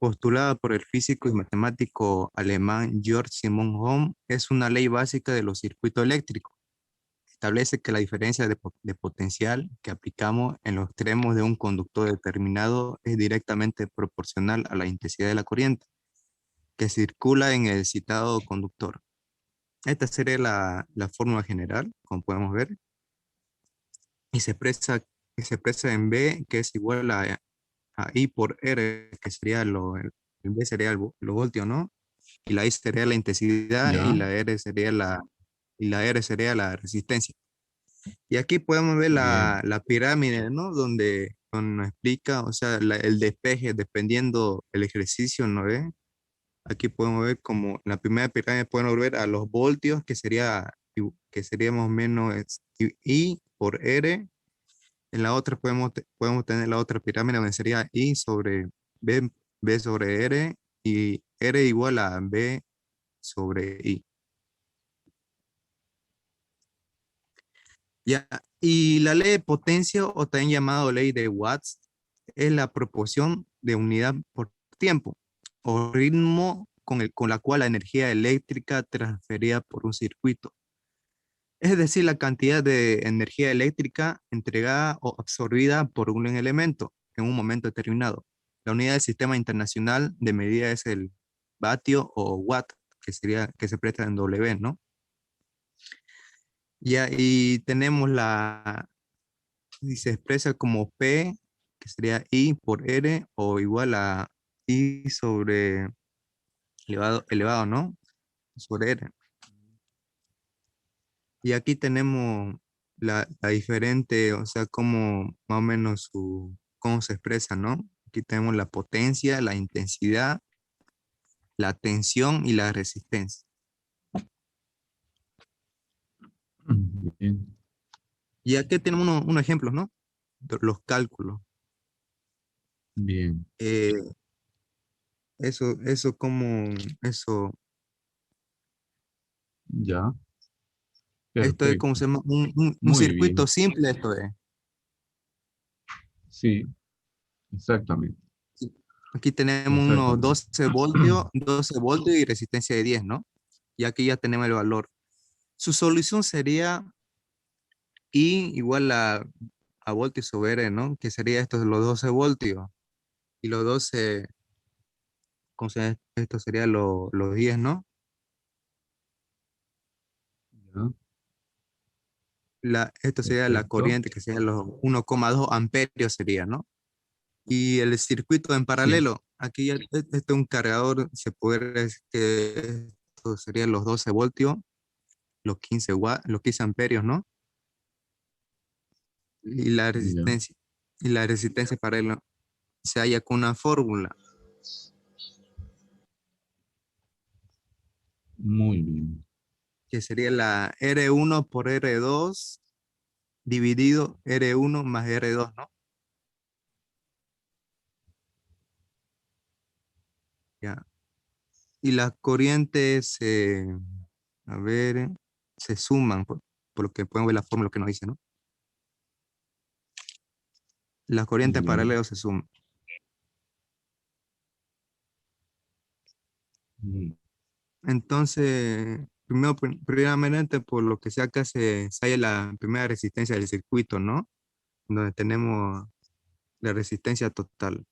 postulada por el físico y matemático alemán Georg Simon Ohm, es una ley básica de los circuitos eléctricos. Establece que la diferencia de potencial que aplicamos en los extremos de un conductor determinado es directamente proporcional a la intensidad de la corriente que circula en el citado conductor. Esta sería la fórmula general, como podemos ver, y se expresa en B, que es igual a I por R, que sería el B sería los voltios, ¿no? Y la I sería la intensidad y Ya, la R sería la resistencia. Y aquí podemos ver bien. la pirámide, ¿no? Donde nos explica, o sea, el despeje, dependiendo el ejercicio, ¿no ve? Aquí podemos ver como en la primera pirámide podemos ver a los voltios, que sería más o menos I por R. En la otra podemos tener la otra pirámide donde sería I sobre B, B sobre R y R igual a B sobre I. Ya. Y la ley de potencia, o también llamado ley de Watts, es la proporción de unidad por tiempo o ritmo con la cual la energía eléctrica transferida por un circuito. Es decir, la cantidad de energía eléctrica entregada o absorbida por un elemento en un momento determinado. La unidad del sistema internacional de medida es el vatio o watt, que se presta en W, ¿no? Ya, y tenemos y se expresa como P, que sería I por R, o igual a I sobre elevado, ¿no? Sobre R. Y aquí tenemos la diferente, o sea, cómo más o menos cómo se expresa, ¿no? Aquí tenemos la potencia, la intensidad, la tensión y la resistencia. Bien, Y aquí tenemos unos ejemplos, ¿no? De los cálculos. bien. Eh, eso, Ya, esto es como perfecto. se llama un Muy circuito bien. simple, esto es. Sí, exactamente. Sí. Aquí tenemos unos Exactamente. 12 voltios y resistencia de 10, ¿no? Y aquí ya tenemos el valor. Su solución sería I igual a voltios sobre R, ¿no? Que sería estos los 12 voltios. Y los 12, ¿cómo se llama? Esto sería los 10, ¿no? Ya, Esto sería la perfecto. corriente, que sería los 1,2 amperios sería, ¿no? Y el circuito en Sí, paralelo, aquí ya este es un cargador, se puede decir que esto serían los 12 voltios, los 15 amperios, ¿no? Y la ya. resistencia. Y la resistencia paralela se halla con una fórmula, Muy bien. que sería la R1 por R2 dividido R1 más R2, ¿no? Ya. Y las corrientes, a ver, se suman, por lo que pueden ver la fórmula que nos dice, ¿no? Las corrientes Ya. paralelas se suman. Mm, Entonces, primeramente, por lo que sea acá se halla la primera resistencia del circuito, ¿no? Donde tenemos la resistencia total,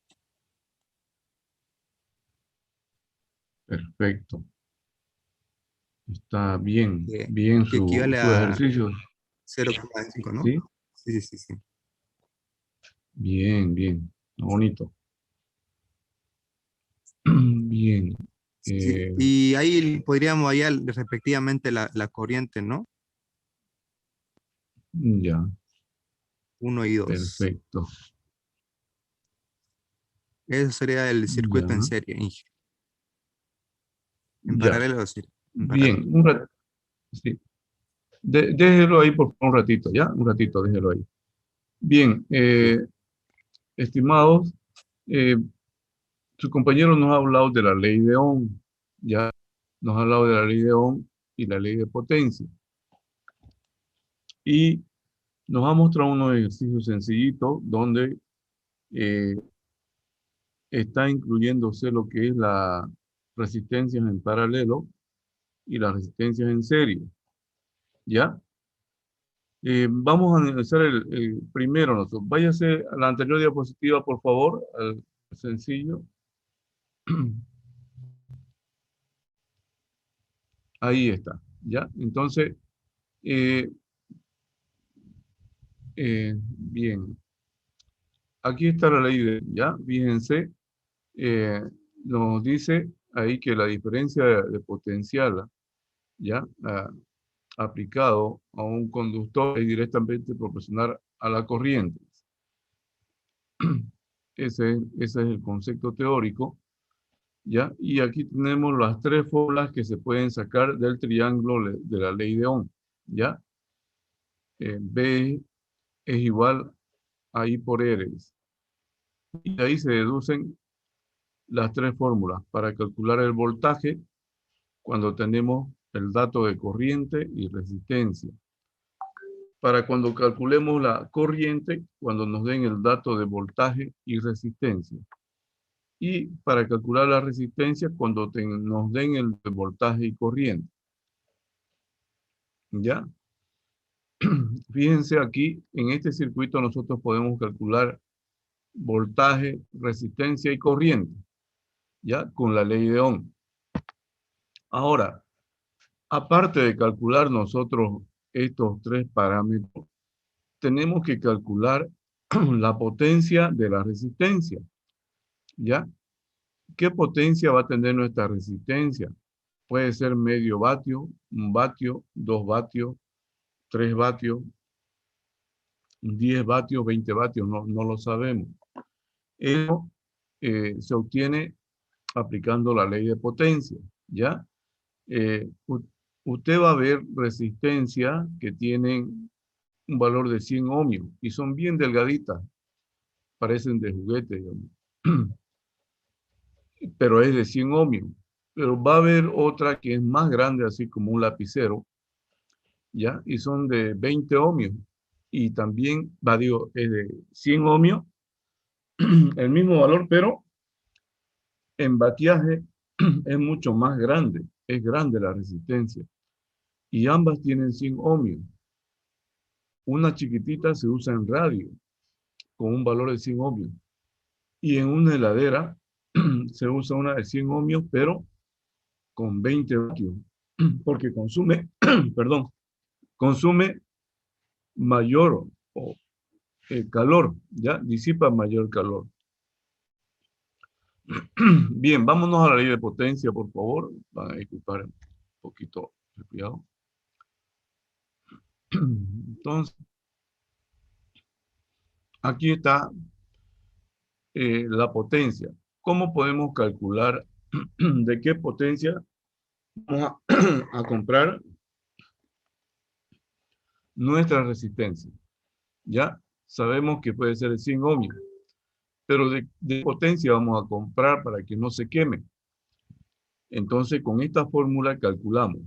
perfecto. Está bien, que, bien que equivale su a ejercicio. 0,5, ¿no? ¿Sí? Sí, sí, sí, sí. Bien, bien. Bonito. Bien. Sí, eh, y ahí podríamos hallar respectivamente la corriente, ¿no? ya, Uno y 2. perfecto. Eso sería el Ya, circuito en serie, en ya. paralelo, sí, en Bien, paralelo. un ratito. Sí. Déjelo ahí por un ratito, ¿ya? Un ratito, déjelo ahí. Bien, Ya. estimados, eh, su compañero nos ha hablado de la ley de Ohm, ya nos ha hablado de la ley de Ohm y la ley de potencia. Y nos ha mostrado unos ejercicios sencillitos donde eh, está incluyéndose lo que es la resistencias en paralelo y las resistencias en serie. ¿Ya? Vamos a analizar el primero. Váyase a la anterior diapositiva, por favor, al sencillo. Ahí está, ¿ya? Entonces, bien. Aquí está la ley de, ¿ya? Fíjense, nos dice ahí que la diferencia de potencial, ¿ya? Aplicado a un conductor es directamente proporcional a la corriente. Ese es el concepto teórico, ¿ya? Y aquí tenemos las tres fórmulas que se pueden sacar del triángulo de la ley de Ohm, ¿ya? B es igual a I por R. Y de ahí se deducen las tres fórmulas para calcular el voltaje cuando tenemos el dato de corriente y resistencia. Para cuando calculemos la corriente, cuando nos den el dato de voltaje y resistencia. Y para calcular la resistencia, cuando nos den el de voltaje y corriente. ¿Ya? Fíjense aquí, en este circuito nosotros podemos calcular voltaje, resistencia y corriente, ¿ya? Con la ley de Ohm. Ahora, aparte de calcular nosotros estos tres parámetros, tenemos que calcular la potencia de la resistencia, ¿ya? ¿Qué potencia va a tener nuestra resistencia? Puede ser medio vatio, 1 vatio, 2 vatios, 3 vatios, 10 vatios, 20 vatios, no lo sabemos. Eso se obtiene aplicando la ley de potencia, ¿ya? Usted va a ver resistencia que tienen un valor de 100 ohmios y son bien delgaditas, parecen de juguete, digamos. Pero es de 100 ohmios. Pero va a haber otra que es más grande, así como un lapicero, ¿ya? Y son de 20 ohmios. Y también, es de 100 ohmios, el mismo valor, pero en vatiaje es mucho más grande. Es grande la resistencia. Y ambas tienen 100 ohmios. Una chiquitita se usa en radio, con un valor de 100 ohmios. Y en una heladera se usa una de 100 ohmios, pero con 20 vatios, porque consume, perdón, consume mayor calor, ¿ya? Disipa mayor calor. Bien, vámonos a la ley de potencia, por favor. Van a disculpar un poquito el cuidado. Entonces, aquí está la potencia. ¿Cómo podemos calcular de qué potencia vamos a comprar nuestra resistencia? Ya sabemos que puede ser de 100 ohmios, pero de potencia vamos a comprar para que no se queme. Entonces, con esta fórmula calculamos.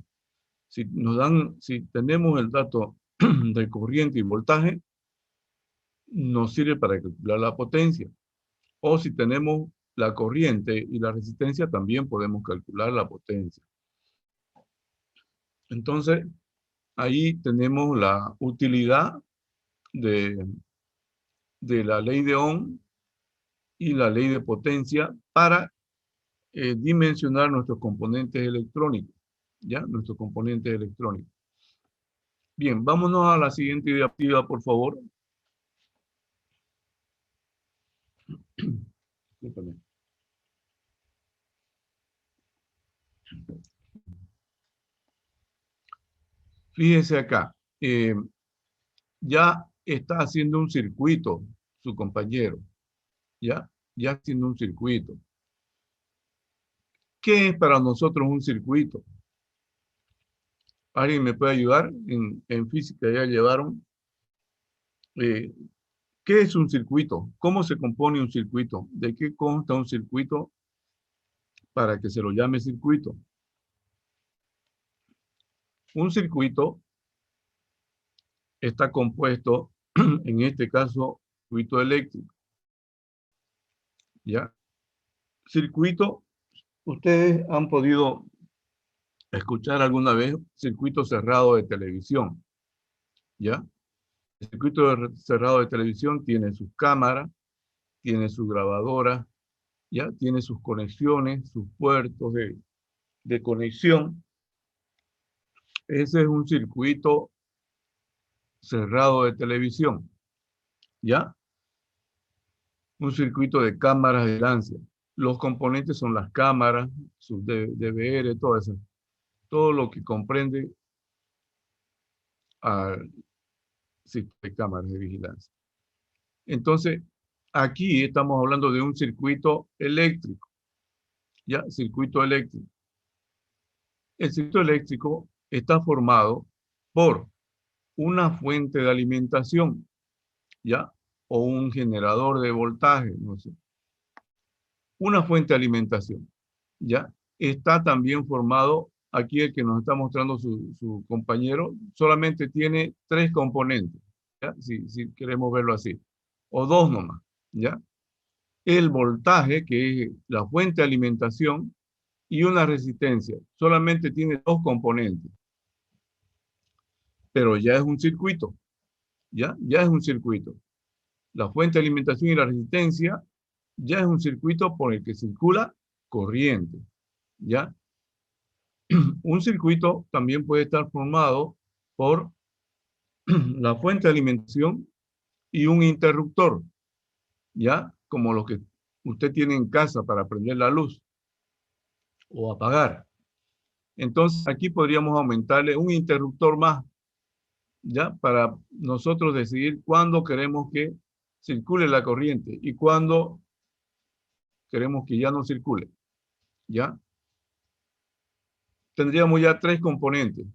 Si tenemos el dato de corriente y voltaje, nos sirve para calcular la potencia. O si tenemos la corriente y la resistencia, también podemos calcular la potencia. Entonces, ahí tenemos la utilidad de la ley de Ohm y la ley de potencia para dimensionar nuestros componentes electrónicos, ¿ya? Nuestros componentes electrónicos. Bien, vámonos a la siguiente diapositiva, por favor. Discúlpame. Fíjese acá, ya está haciendo un circuito su compañero, ¿ya? Ya haciendo un circuito. ¿Qué es para nosotros un circuito? ¿Alguien me puede ayudar? En física ya llevaron. ¿Qué es un circuito? ¿Cómo se compone un circuito? ¿De qué consta un circuito para que se lo llame circuito? Un circuito está compuesto, en este caso, circuito eléctrico, ¿ya? Circuito, ustedes han podido escuchar alguna vez circuito cerrado de televisión, ¿ya? El circuito cerrado de televisión tiene sus cámaras, tiene su grabadora, ¿ya? Tiene sus conexiones, sus puertos de conexión. Ese es un circuito cerrado de televisión, ¿ya? Un circuito de cámaras de vigilancia. Los componentes son las cámaras, sus DVR, todo eso. Todo lo que comprende al sistema de cámaras de vigilancia. Entonces, aquí estamos hablando de un circuito eléctrico, ¿ya? Circuito eléctrico. El circuito eléctrico está formado por una fuente de alimentación, ¿ya? O un generador de voltaje, no sé. Una fuente de alimentación, ¿ya? Está también formado, aquí el que nos está mostrando su compañero, solamente tiene 3 componentes, ¿ya? Si queremos verlo así, o 2 nomás, ¿ya? El voltaje, que es la fuente de alimentación, y una resistencia. Solamente tiene 2 componentes. Pero ya es un circuito, ¿ya? Ya es un circuito. La fuente de alimentación y la resistencia ya es un circuito por el que circula corriente, ¿ya? Un circuito también puede estar formado por la fuente de alimentación y un interruptor, ¿ya? Como los que usted tiene en casa para prender la luz o apagar. Entonces, aquí podríamos aumentarle un interruptor más, ¿ya? Para nosotros decidir cuándo queremos que circule la corriente y cuándo queremos que ya no circule, ¿ya? Tendríamos ya 3 componentes.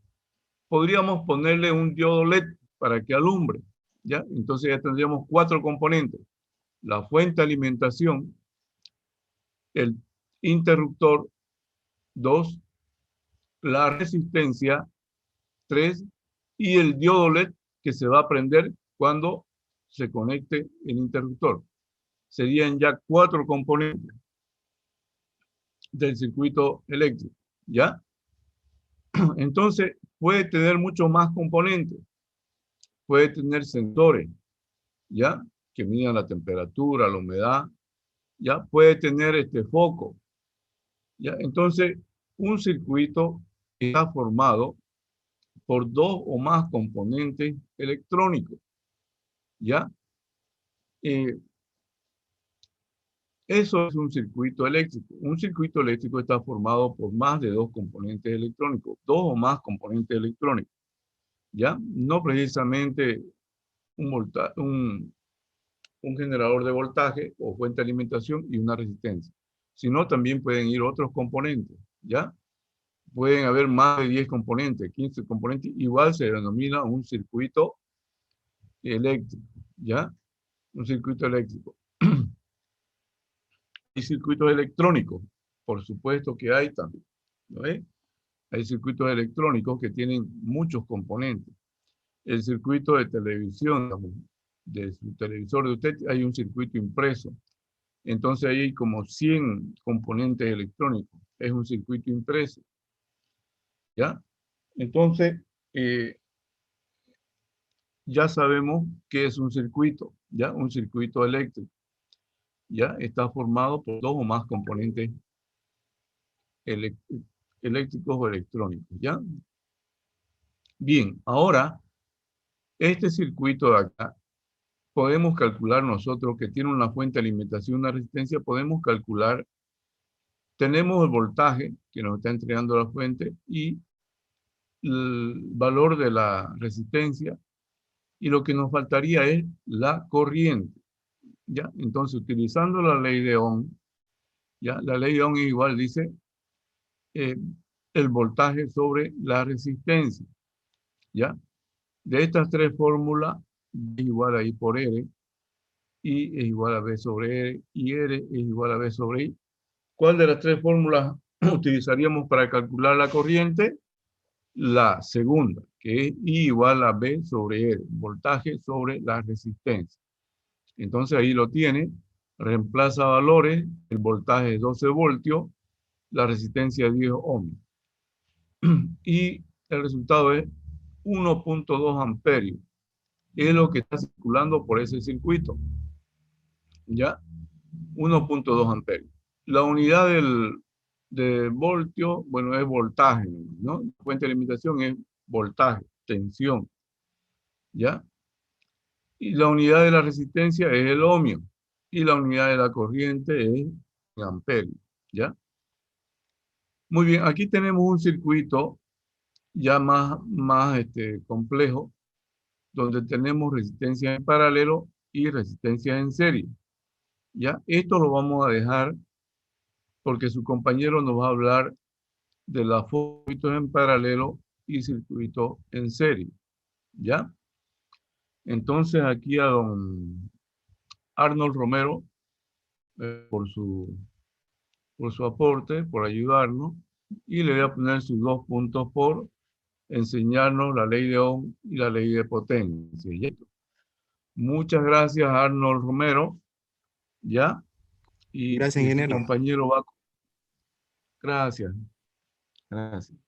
Podríamos ponerle un diodo LED para que alumbre, ¿ya? Entonces ya tendríamos 4 componentes. La fuente de alimentación, el interruptor, 2, la resistencia, 3, y el diodo LED que se va a prender cuando se conecte el interruptor. Serían ya 4 componentes del circuito eléctrico, ¿ya? Entonces, puede tener muchos más componentes. Puede tener sensores, ¿ya? Que midan la temperatura, la humedad, ¿ya? Puede tener este foco, ¿ya? Entonces, un circuito está formado por 2 o más componentes electrónicos, ¿ya? Eso es un circuito eléctrico. Un circuito eléctrico está formado por más de 2 componentes electrónicos, 2 o más componentes electrónicos, ¿ya? No precisamente un generador de voltaje o fuente de alimentación y una resistencia, sino también pueden ir otros componentes, ¿ya? Pueden haber más de 10 componentes, 15 componentes, igual se denomina un circuito eléctrico, ¿ya? Un circuito eléctrico. Hay circuitos electrónicos, por supuesto que hay también, ¿no es? Hay circuitos electrónicos que tienen muchos componentes. El circuito de televisión, de su televisor de usted, hay un circuito impreso. Entonces ahí hay como 100 componentes electrónicos. Es un circuito impreso, ¿ya? Entonces, ya sabemos que es un circuito, ¿ya? Un circuito eléctrico, ¿ya? Está formado por 2 o más componentes eléctricos o electrónicos, ¿ya? Bien, ahora, este circuito de acá, podemos calcular nosotros que tiene una fuente de alimentación, una resistencia, podemos calcular, tenemos el voltaje que nos está entregando la fuente y el valor de la resistencia, y lo que nos faltaría es la corriente, ¿ya? Entonces, utilizando la ley de Ohm, ¿ya? La ley de Ohm es igual, dice, el voltaje sobre la resistencia, ¿ya? De estas 3 fórmulas, es igual a I por R, I es igual a V sobre R, y R es igual a V sobre I. ¿Cuál de las 3 fórmulas utilizaríamos para calcular la corriente? La segunda, que es I igual a V sobre R, voltaje sobre la resistencia. Entonces ahí lo tiene, Reemplaza valores, el voltaje es 12 voltios, la resistencia es 10 ohmios. Y el resultado es 1.2 amperios. Es lo que está circulando por ese circuito. ¿Ya? 1.2 amperios. La unidad de voltio, bueno, es voltaje, ¿no? La fuente de limitación es voltaje, tensión. ¿Ya? Y la unidad de la resistencia es el ohmio. Y la unidad de la corriente es el amperio. ¿Ya? Muy bien, aquí tenemos un circuito ya más complejo, donde tenemos resistencia en paralelo y resistencia en serie. ¿Ya? Esto lo vamos a dejar porque su compañero nos va a hablar de los circuitos en paralelo y circuitos en serie. ¿Ya? Entonces aquí a don Arnold Romero, por su aporte, por ayudarnos, y le voy a poner sus 2 puntos por enseñarnos la ley de Ohm y la ley de potencia. ¿Ya? Muchas gracias, Arnold Romero, ¿ya? Y Gracias, su ingeniero. compañero va. Gracias, gracias.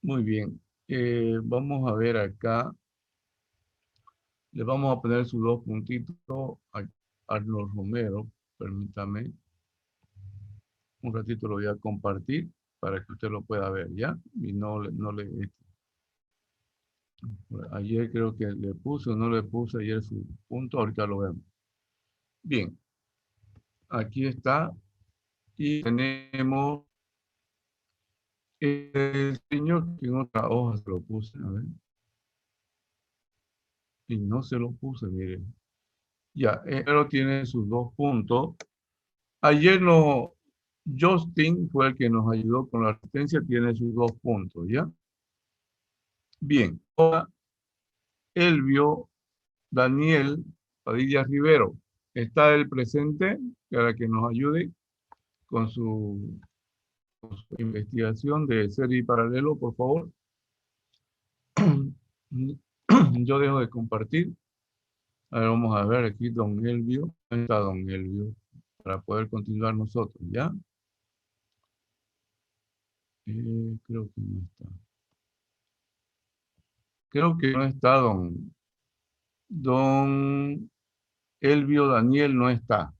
Muy bien. Vamos a ver acá. Le vamos a poner sus 2 puntitos a Arnold Romero. Permítame. Un ratito lo voy a compartir para que usted lo pueda ver, ¿ya? Y ayer creo que le puse o no le puse ayer su punto. Ahorita lo vemos. Bien. Aquí está. Y tenemos el señor que en otra hoja se lo puse. A ver. Y no se lo puse, miren. Ya, pero tiene sus 2 puntos. Ayer no, Justin fue el que nos ayudó con la resistencia, tiene sus 2 puntos, ¿ya? Bien, ahora Elvio Daniel Padilla Rivero, ¿está el presente para que nos ayude con con su investigación de serie y paralelo, por favor? Yo dejo de compartir. Ahora vamos a ver aquí, don Elvio. ¿Dónde está don Elvio? Para poder continuar nosotros, ¿ya? Creo que no está. Creo que no está don Elvio Daniel, no está.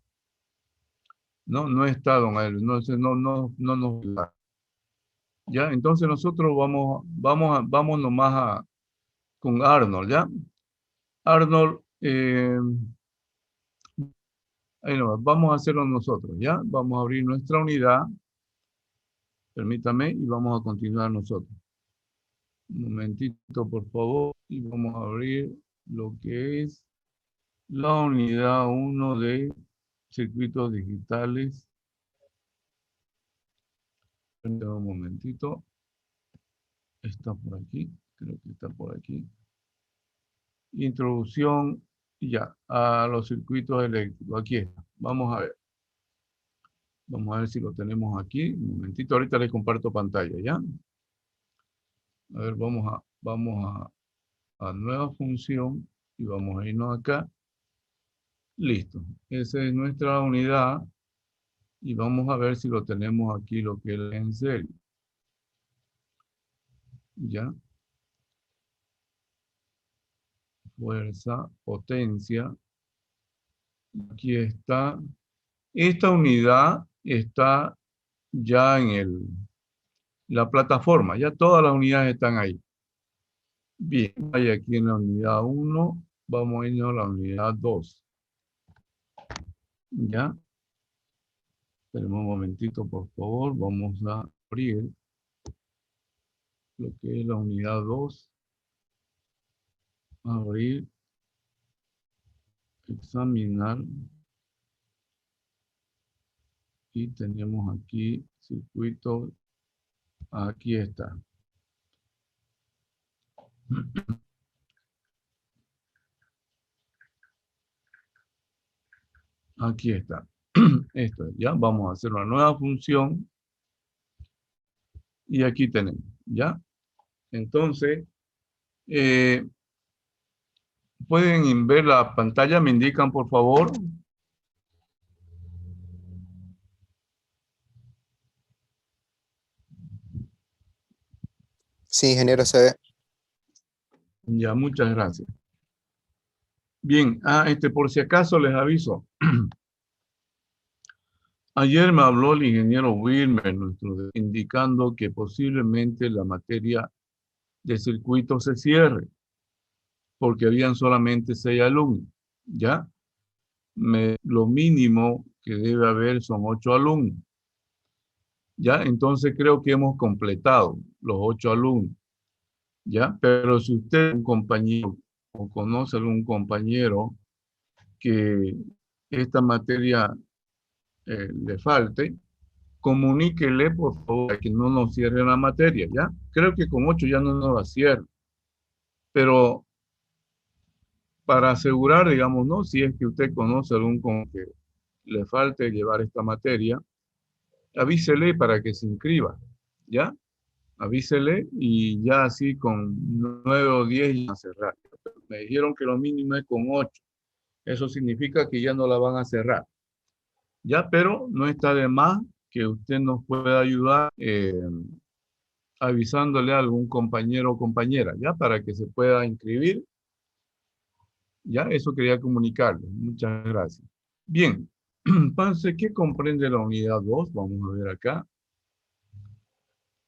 No, no está don Elvio. No nos da. ¿Ya? Entonces nosotros vamos nomás con Arnold, ¿ya? Arnold, ahí nomás, vamos a hacerlo nosotros, ¿ya? Vamos a abrir nuestra unidad. Permítame y vamos a continuar nosotros. Un momentito, por favor, y vamos a abrir lo que es la unidad 1 de circuitos digitales. Un momentito. Está por aquí, creo que está por aquí. Introducción ya a los circuitos eléctricos. Aquí está. Vamos a ver. Vamos a ver si lo tenemos aquí. Un momentito, ahorita les comparto pantalla, ¿ya? A ver, a nueva función y vamos a irnos acá. Listo. Esa es nuestra unidad y vamos a ver si lo tenemos aquí, lo que es en serie. ¿Ya? Fuerza, potencia. Aquí está. Esta unidad está ya en la plataforma. Ya todas las unidades están ahí. Bien, hay aquí en la unidad 1. Vamos a irnos a la unidad 2. ¿Ya? Esperen un momentito, por favor. Vamos a abrir lo que es la unidad 2. Abrir. Examinar. Y tenemos aquí circuito. Aquí está. Aquí está. Esto, ya. Vamos a hacer una nueva función. Y aquí tenemos, ¿ya? Entonces, ¿Pueden ver la pantalla? ¿Me indican, por favor? Sí, ingeniero, se ve. Ya, muchas gracias. Bien, por si acaso les aviso. Ayer me habló el ingeniero Wilmer, indicando que posiblemente la materia de circuito se cierre, porque habían solamente 6 alumnos, ¿ya? Lo mínimo que debe haber son 8 alumnos, ¿ya? Entonces creo que hemos completado los 8 alumnos, ¿ya? Pero si usted es un compañero o conoce a algún compañero que esta materia le falte, comuníquele, por favor, que no nos cierre la materia, ¿ya? Creo que con 8 ya no nos la cierra, pero para asegurar, digamos, ¿no? Si es que usted conoce a algún con que le falte llevar esta materia, avísele para que se inscriba, ¿ya? Avísele y ya así con 9 o 10 ya van a cerrar. Me dijeron que lo mínimo es con 8. Eso significa que ya no la van a cerrar, ¿ya? Pero no está de más que usted nos pueda ayudar avisándole a algún compañero o compañera, ¿ya? Para que se pueda inscribir, ¿ya? Eso quería comunicarle. Muchas gracias. Bien, entonces, ¿qué comprende la unidad 2? Vamos a ver acá.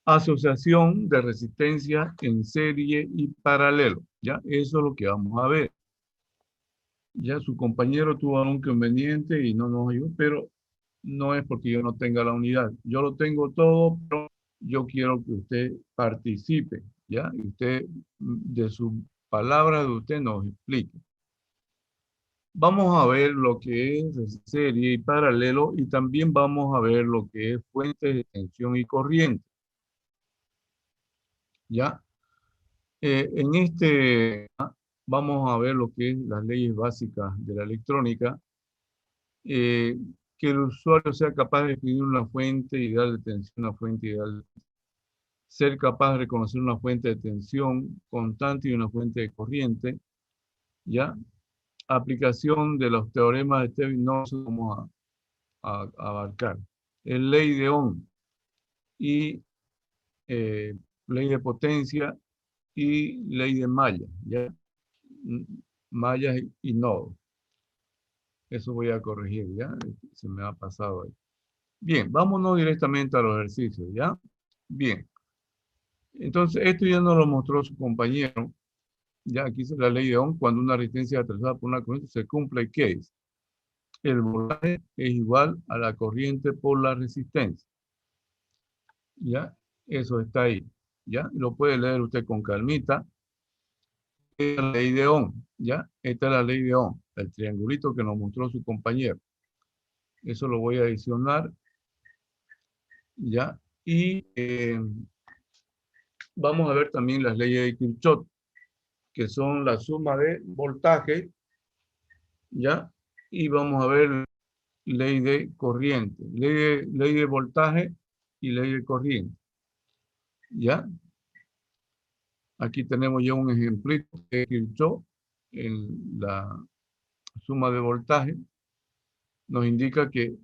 Asociación de resistencia en serie y paralelo, ¿ya? Eso es lo que vamos a ver. Ya su compañero tuvo un inconveniente y no nos ayudó, pero no es porque yo no tenga la unidad. Yo lo tengo todo, pero yo quiero que usted participe, ¿ya? Y usted, de su palabra de usted, nos explique. Vamos a ver lo que es serie y paralelo y también vamos a ver lo que es fuentes de tensión y corriente, ¿ya? Vamos a ver lo que es las leyes básicas de la electrónica, eh, que el usuario sea capaz de definir una fuente ideal de tensión, una fuente ideal, ser capaz de reconocer una fuente de tensión constante y una fuente de corriente, ¿ya? Aplicación de los teoremas de Stevin, no sé cómo a abarcar. El ley de Ohm y eh, ley de potencia y ley de malla, ¿ya? Mallas y nodos. Eso voy a corregir, ¿ya? Se me ha pasado ahí. Bien, vámonos directamente a los ejercicios, ¿ya? Bien. Entonces, esto ya nos lo mostró su compañero. Ya aquí dice la ley de Ohm, cuando una resistencia es atravesada por una corriente se cumple, ¿qué es? El voltaje es igual a la corriente por la resistencia. ¿Ya? Eso está ahí. ¿Ya? Lo puede leer usted con calmita. Esta es la ley de Ohm. ¿Ya? Esta es la ley de Ohm. El triangulito que nos mostró su compañero. Eso lo voy a adicionar. ¿Ya? Y vamos a ver también las leyes de Kirchhoff, que son la suma de voltaje, ¿ya? Y vamos a ver ley de corriente, ley de voltaje y ley de corriente, ¿ya? Aquí tenemos ya un ejemplito de Kirchhoff en la suma de voltaje. Nos indica que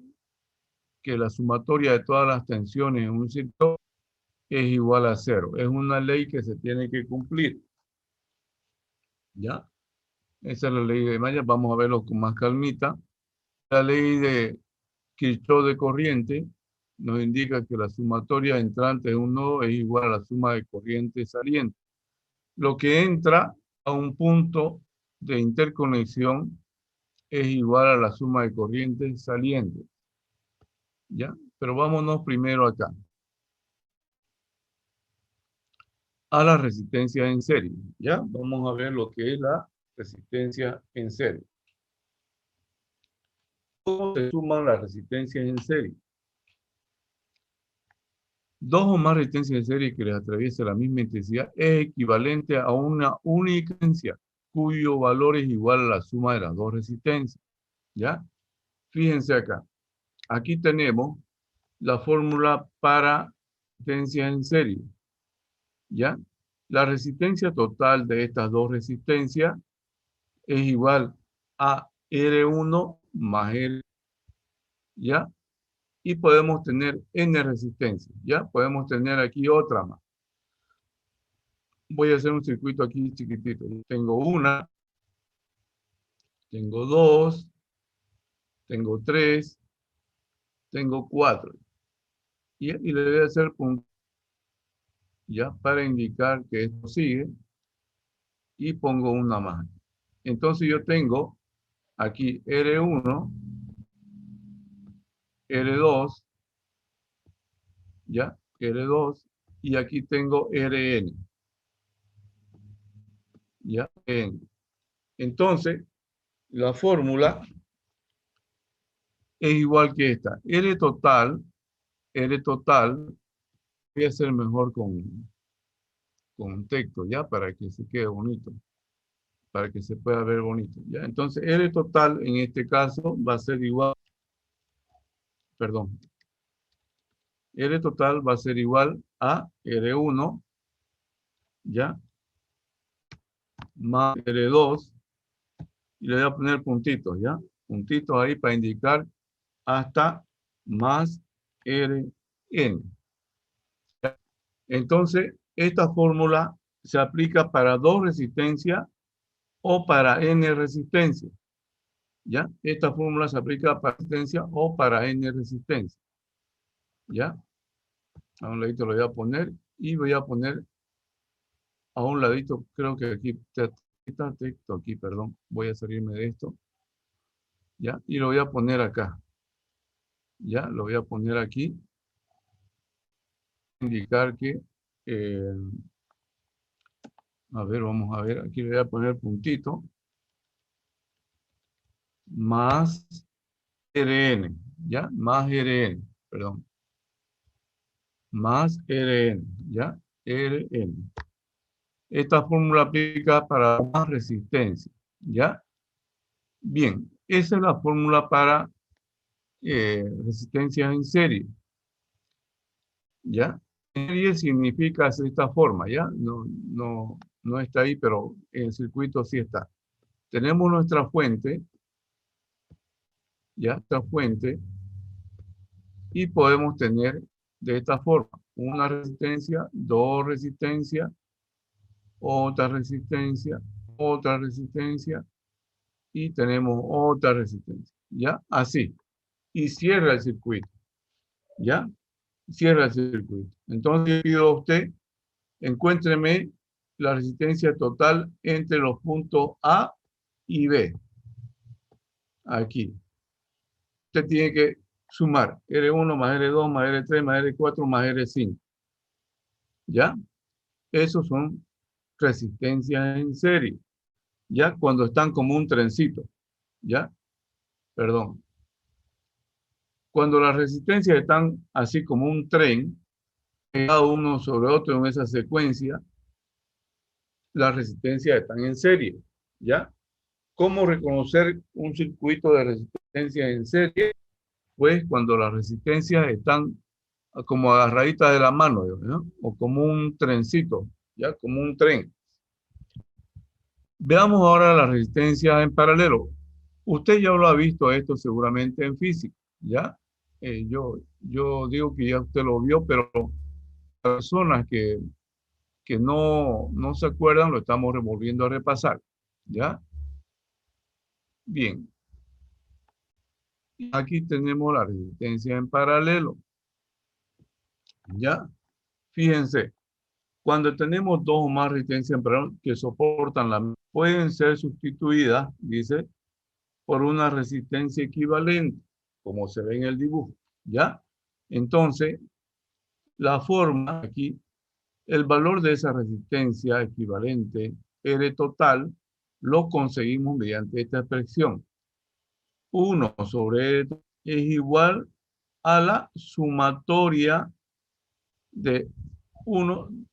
la sumatoria de todas las tensiones en un circuito es igual a 0. Es una ley que se tiene que cumplir, ¿ya? Esa es la ley de Maya. Vamos a verlo con más calmita. La ley de Kirchhoff de corriente nos indica que la sumatoria entrante de un nodo es igual a la suma de corriente saliente. Lo que entra a un punto de interconexión es igual a la suma de corriente saliente. ¿Ya? Pero vámonos primero acá. A la resistencia en serie. ¿Ya? Vamos a ver lo que es la resistencia en serie. ¿Cómo se suman las resistencias en serie? Dos o más resistencias en serie que les atraviese la misma intensidad es equivalente a una única resistencia cuyo valor es igual a la suma de las dos resistencias. ¿Ya? Fíjense acá. Aquí tenemos la fórmula para resistencia en serie. ¿Ya? La resistencia total de estas dos resistencias es igual a R1 más R, ¿ya? Y podemos tener N resistencia, ¿ya? Podemos tener aquí otra más. Voy a hacer un circuito aquí chiquitito. Tengo una, tengo dos, tengo tres, tengo cuatro. Y le voy a hacer punto, ¿ya? Para indicar que esto sigue. Y pongo una más. Entonces yo tengo aquí R1, R2, ¿ya? R2, y aquí tengo Rn, ¿ya? N. Entonces, la fórmula es igual que esta. R total, voy a hacer mejor con texto, ¿ya? Para que se quede bonito, para que se pueda ver bonito, ¿ya? Entonces, R total en este caso va a ser igual, perdón, R total va a ser igual a R1, ¿ya? Más R2, y le voy a poner puntitos, ¿ya? Puntitos ahí para indicar hasta más Rn. Entonces, esta fórmula se aplica para 2 resistencias o para N resistencias, ¿ya? Esta fórmula se aplica para resistencia o para N resistencia, ¿ya? A un ladito lo voy a poner y voy a poner a un ladito, creo que aquí está texto aquí, perdón, voy a salirme de esto, ¿ya? Y lo voy a poner acá, ¿ya? Lo voy a poner aquí, indicar que, a ver, vamos a ver, aquí le voy a poner puntito, más Rn, ¿ya? Más Rn, perdón, más Rn, ¿ya? Rn. Esta fórmula aplica para más resistencia, ¿ya? Bien, esa es la fórmula para resistencia en serie, ¿ya? En serie significa de esta forma, ¿ya? No está ahí, pero en el circuito sí está. Tenemos nuestra fuente, ¿ya? Esta fuente, y podemos tener de esta forma una resistencia, dos resistencias, otra resistencia, y tenemos otra resistencia, ¿ya? Así. Y cierra el circuito, ¿ya? Cierra el circuito. Entonces pido a usted, encuéntreme la resistencia total entre los puntos A y B. Aquí. Usted tiene que sumar R1 más R2 más R3 más R4 más R5. ¿Ya? Esos son resistencias en serie. ¿Ya? Cuando están como un trencito. ¿Ya? Perdón. Cuando las resistencias están así como un tren, pegado uno sobre otro en esa secuencia, las resistencias están en serie. ¿Ya? ¿Cómo reconocer un circuito de resistencia en serie? Pues cuando las resistencias están como agarraditas de la mano, ¿no? O como un trencito, ¿ya? Como un tren. Veamos ahora la resistencia en paralelo. Usted ya lo ha visto esto seguramente en física, ¿ya? Yo digo que ya usted lo vio, pero personas que no se acuerdan, lo estamos volviendo a repasar, ¿ya? Bien. Aquí tenemos la resistencia en paralelo, ¿ya? Fíjense, cuando tenemos dos o más resistencias en paralelo que soportan la pueden ser sustituidas, dice, por una resistencia equivalente, como se ve en el dibujo, ¿ya? Entonces, la forma aquí, el valor de esa resistencia equivalente, R total, lo conseguimos mediante esta expresión. 1 sobre R es igual a la sumatoria de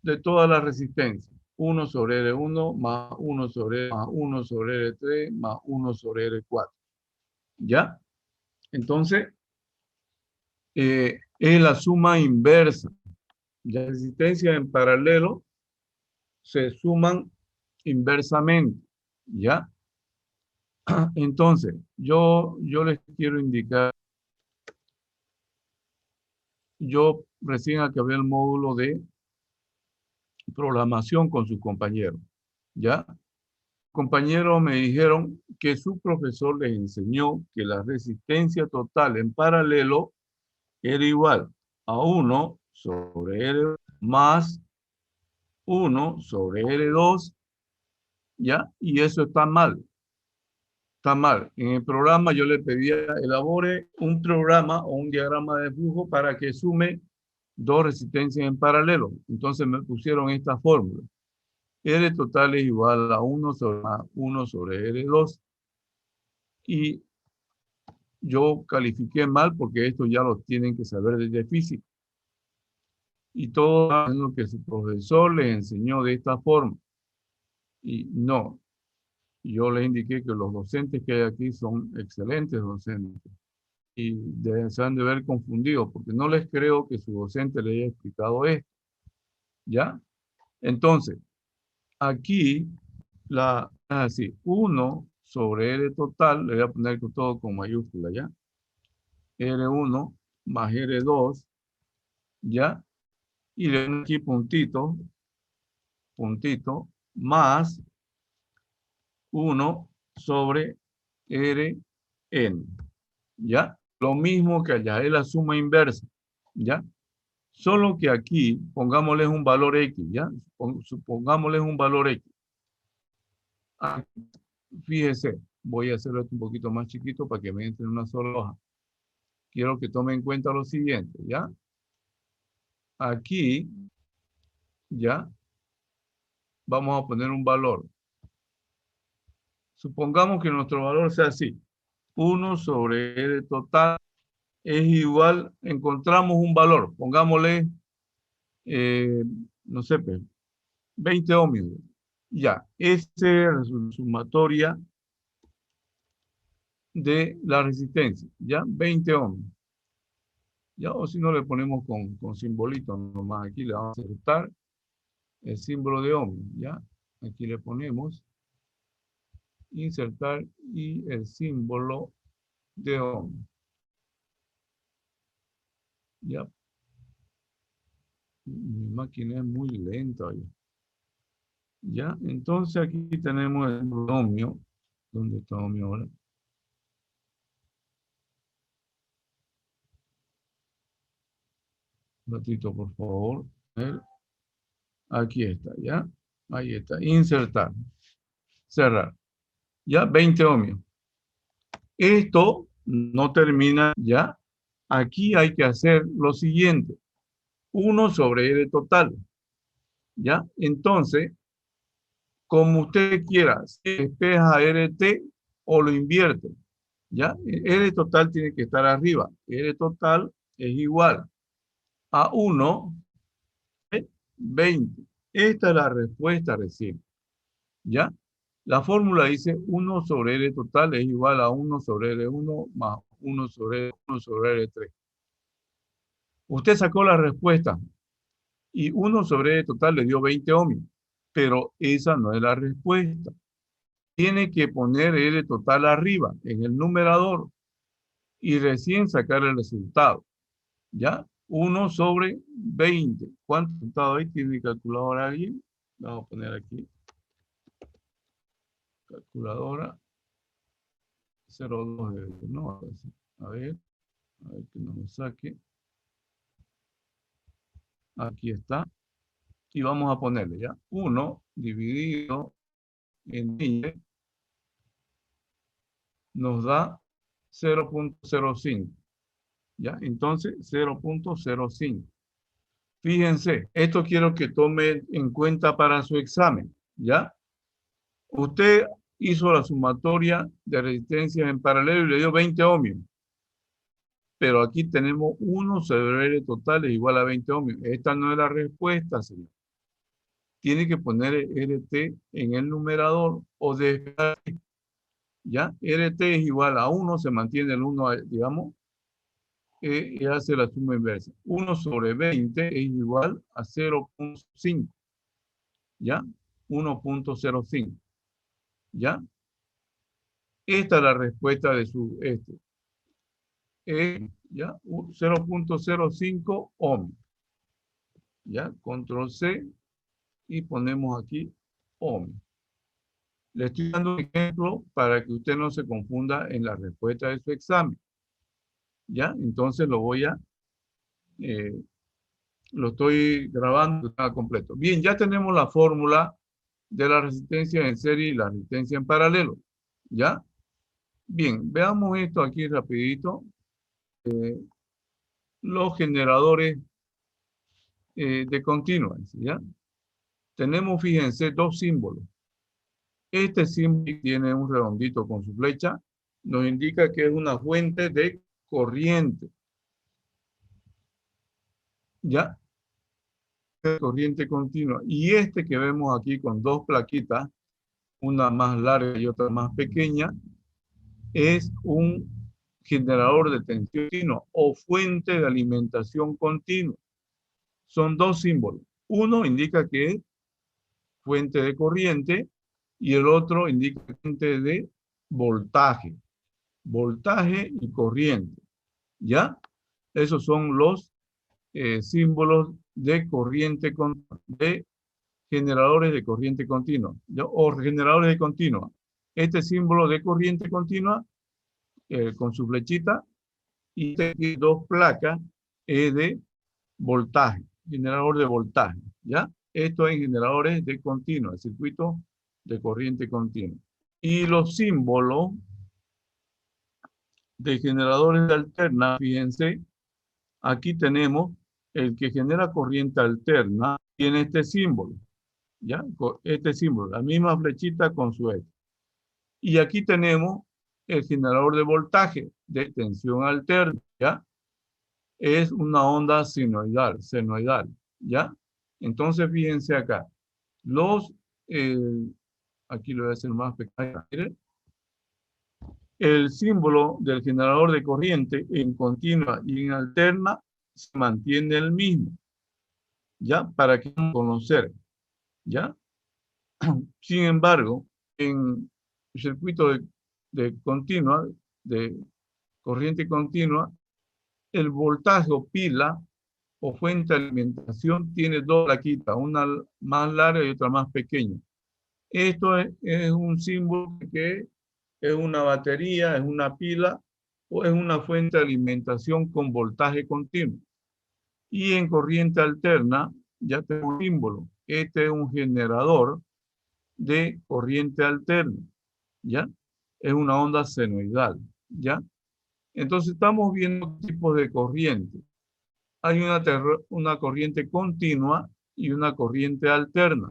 de todas las resistencias. 1 sobre R1 más 1 sobre R, más 1 sobre R3 más 1 sobre R4. ¿Ya? Entonces, es la suma inversa. Las resistencias en paralelo se suman inversamente. ¿Ya? Entonces, yo les quiero indicar, yo recién acabé el módulo de programación con sus compañeros, ¿ya? Compañeros me dijeron que su profesor les enseñó que la resistencia total en paralelo era igual a 1 sobre R más 1 sobre R2, ¿ya? Y eso está mal. Está mal. En el programa yo le pedía, elabore un programa o un diagrama de flujo para que sume dos resistencias en paralelo. Entonces me pusieron esta fórmula. R total es igual a 1 sobre R2. Y yo califiqué mal porque esto ya lo tienen que saber desde física. Y todo lo que su profesor les enseñó de esta forma. Y no, yo les indiqué que los docentes que hay aquí son excelentes docentes. Y se han de ver confundidos porque no les creo que su docente le haya explicado esto. ¿Ya? Entonces, aquí así, 1 sobre R total, le voy a poner todo con mayúscula, ¿ya? R1 más R2, ¿ya? Y le doy aquí puntito, puntito, más 1 sobre Rn, ¿ya? Lo mismo que allá, es la suma inversa, ¿ya? Solo que aquí pongámosles un valor X, ¿ya? Supongámosles un valor X. Aquí, fíjese, voy a hacerlo esto un poquito más chiquito para que me entre en una sola hoja. Quiero que tomen en cuenta lo siguiente, ¿ya? Aquí, ¿ya? Vamos a poner un valor. Supongamos que nuestro valor sea así. 1 sobre R total es igual, encontramos un valor, pongámosle, no sé, 20 ohmios. Ya, esta es la sumatoria de la resistencia, ¿ya? 20 ohmios. Ya, o si no le ponemos con simbolito nomás, aquí le vamos a insertar el símbolo de ohmio, ¿ya? Aquí le ponemos insertar y el símbolo de ohmio. Ya, mi máquina es muy lenta. Ya, entonces aquí tenemos el ohmio. ¿Dónde está ohmio ahora? Un ratito, por favor. Aquí está, ¿ya? Ahí está. Insertar. Cerrar. Ya, 20 ohmios. Esto no termina ya. Aquí hay que hacer lo siguiente. 1 sobre R total. ¿Ya? Entonces, como usted quiera, si despeja RT o lo invierte. ¿Ya? R total tiene que estar arriba. R total es igual a 1, 20. Esta es la respuesta recién. ¿Ya? La fórmula dice 1 sobre R total es igual a 1 sobre R1 más 1 sobre R3. Usted sacó la respuesta y 1 sobre R total le dio 20 ohmios, pero esa no es la respuesta. Tiene que poner R total arriba en el numerador y recién sacar el resultado. ¿Ya? 1 sobre 20. ¿Cuánto resultado hay? ¿Tiene calculadora alguien? Vamos a poner aquí. Calculadora. 0,2. No, a ver que no me saque. Aquí está. Y vamos a ponerle ya. 1 dividido en 20 nos da 0,05. ¿Ya? Entonces, 0,05. Fíjense, esto quiero que tome en cuenta para su examen, ¿ya? Usted hizo la sumatoria de resistencias en paralelo y le dio 20 ohmios, pero aquí tenemos 1 sobre R total es igual a 20 ohmios. Esta no es la respuesta, señor. Tiene que poner RT en el numerador o despejar, ¿ya? RT es igual a 1, se mantiene el 1, digamos, y hace la suma inversa. 1 sobre 20 es igual a 0,5, ¿ya? 1,05, ¿ya? Esta es la respuesta de su ¿ya? 0.05 ohm. ¿Ya? Control C y ponemos aquí ohm. Le estoy dando un ejemplo para que usted no se confunda en la respuesta de su examen. ¿Ya? Entonces eh, lo estoy grabando completo. Bien, ya tenemos la fórmula de la resistencia en serie y la resistencia en paralelo. ¿Ya? Bien, veamos esto aquí rapidito. Los generadores de continua, ¿ya? Tenemos, fíjense, dos símbolos. Este símbolo tiene un redondito con su flecha, nos indica que es una fuente de corriente. ¿Ya? De corriente continua. Y este que vemos aquí con dos plaquitas, una más larga y otra más pequeña, es un generador de tensión continua o fuente de alimentación continua. Son dos símbolos. Uno indica que es fuente de corriente y el otro indica fuente de voltaje. Voltaje y corriente. ¿Ya? Esos son los símbolos de corriente de generadores de corriente continua, ¿ya? O generadores de continua. Este símbolo de corriente continua con su flechita y este dos placas de voltaje, generador de voltaje, ¿ya? Esto es generadores de continua, circuito de corriente continua. Y los símbolos de generadores de alterna, fíjense, aquí tenemos el que genera corriente alterna, tiene este símbolo, ¿ya? Este símbolo, la misma flechita con su eje. Y aquí tenemos el generador de voltaje de tensión alterna, ¿ya? Es una onda senoidal, ¿ya? Entonces, fíjense acá. Los, eh, aquí lo voy a hacer más pequeño. Miren. El símbolo del generador de corriente en continua y en alterna se mantiene el mismo, ¿ya? Para que conocer, ¿ya? Sin embargo, en el circuito de continua, de corriente continua, el voltaje o pila o fuente de alimentación tiene dos plaquitas, una más larga y otra más pequeña. Esto es un símbolo que es una batería, es una pila o es una fuente de alimentación con voltaje continuo. Y en corriente alterna ya tengo un símbolo. Este es un generador de corriente alterna, ¿ya? Es una onda senoidal, ¿ya? Entonces estamos viendo tipos de corriente. Hay una corriente continua y una corriente alterna.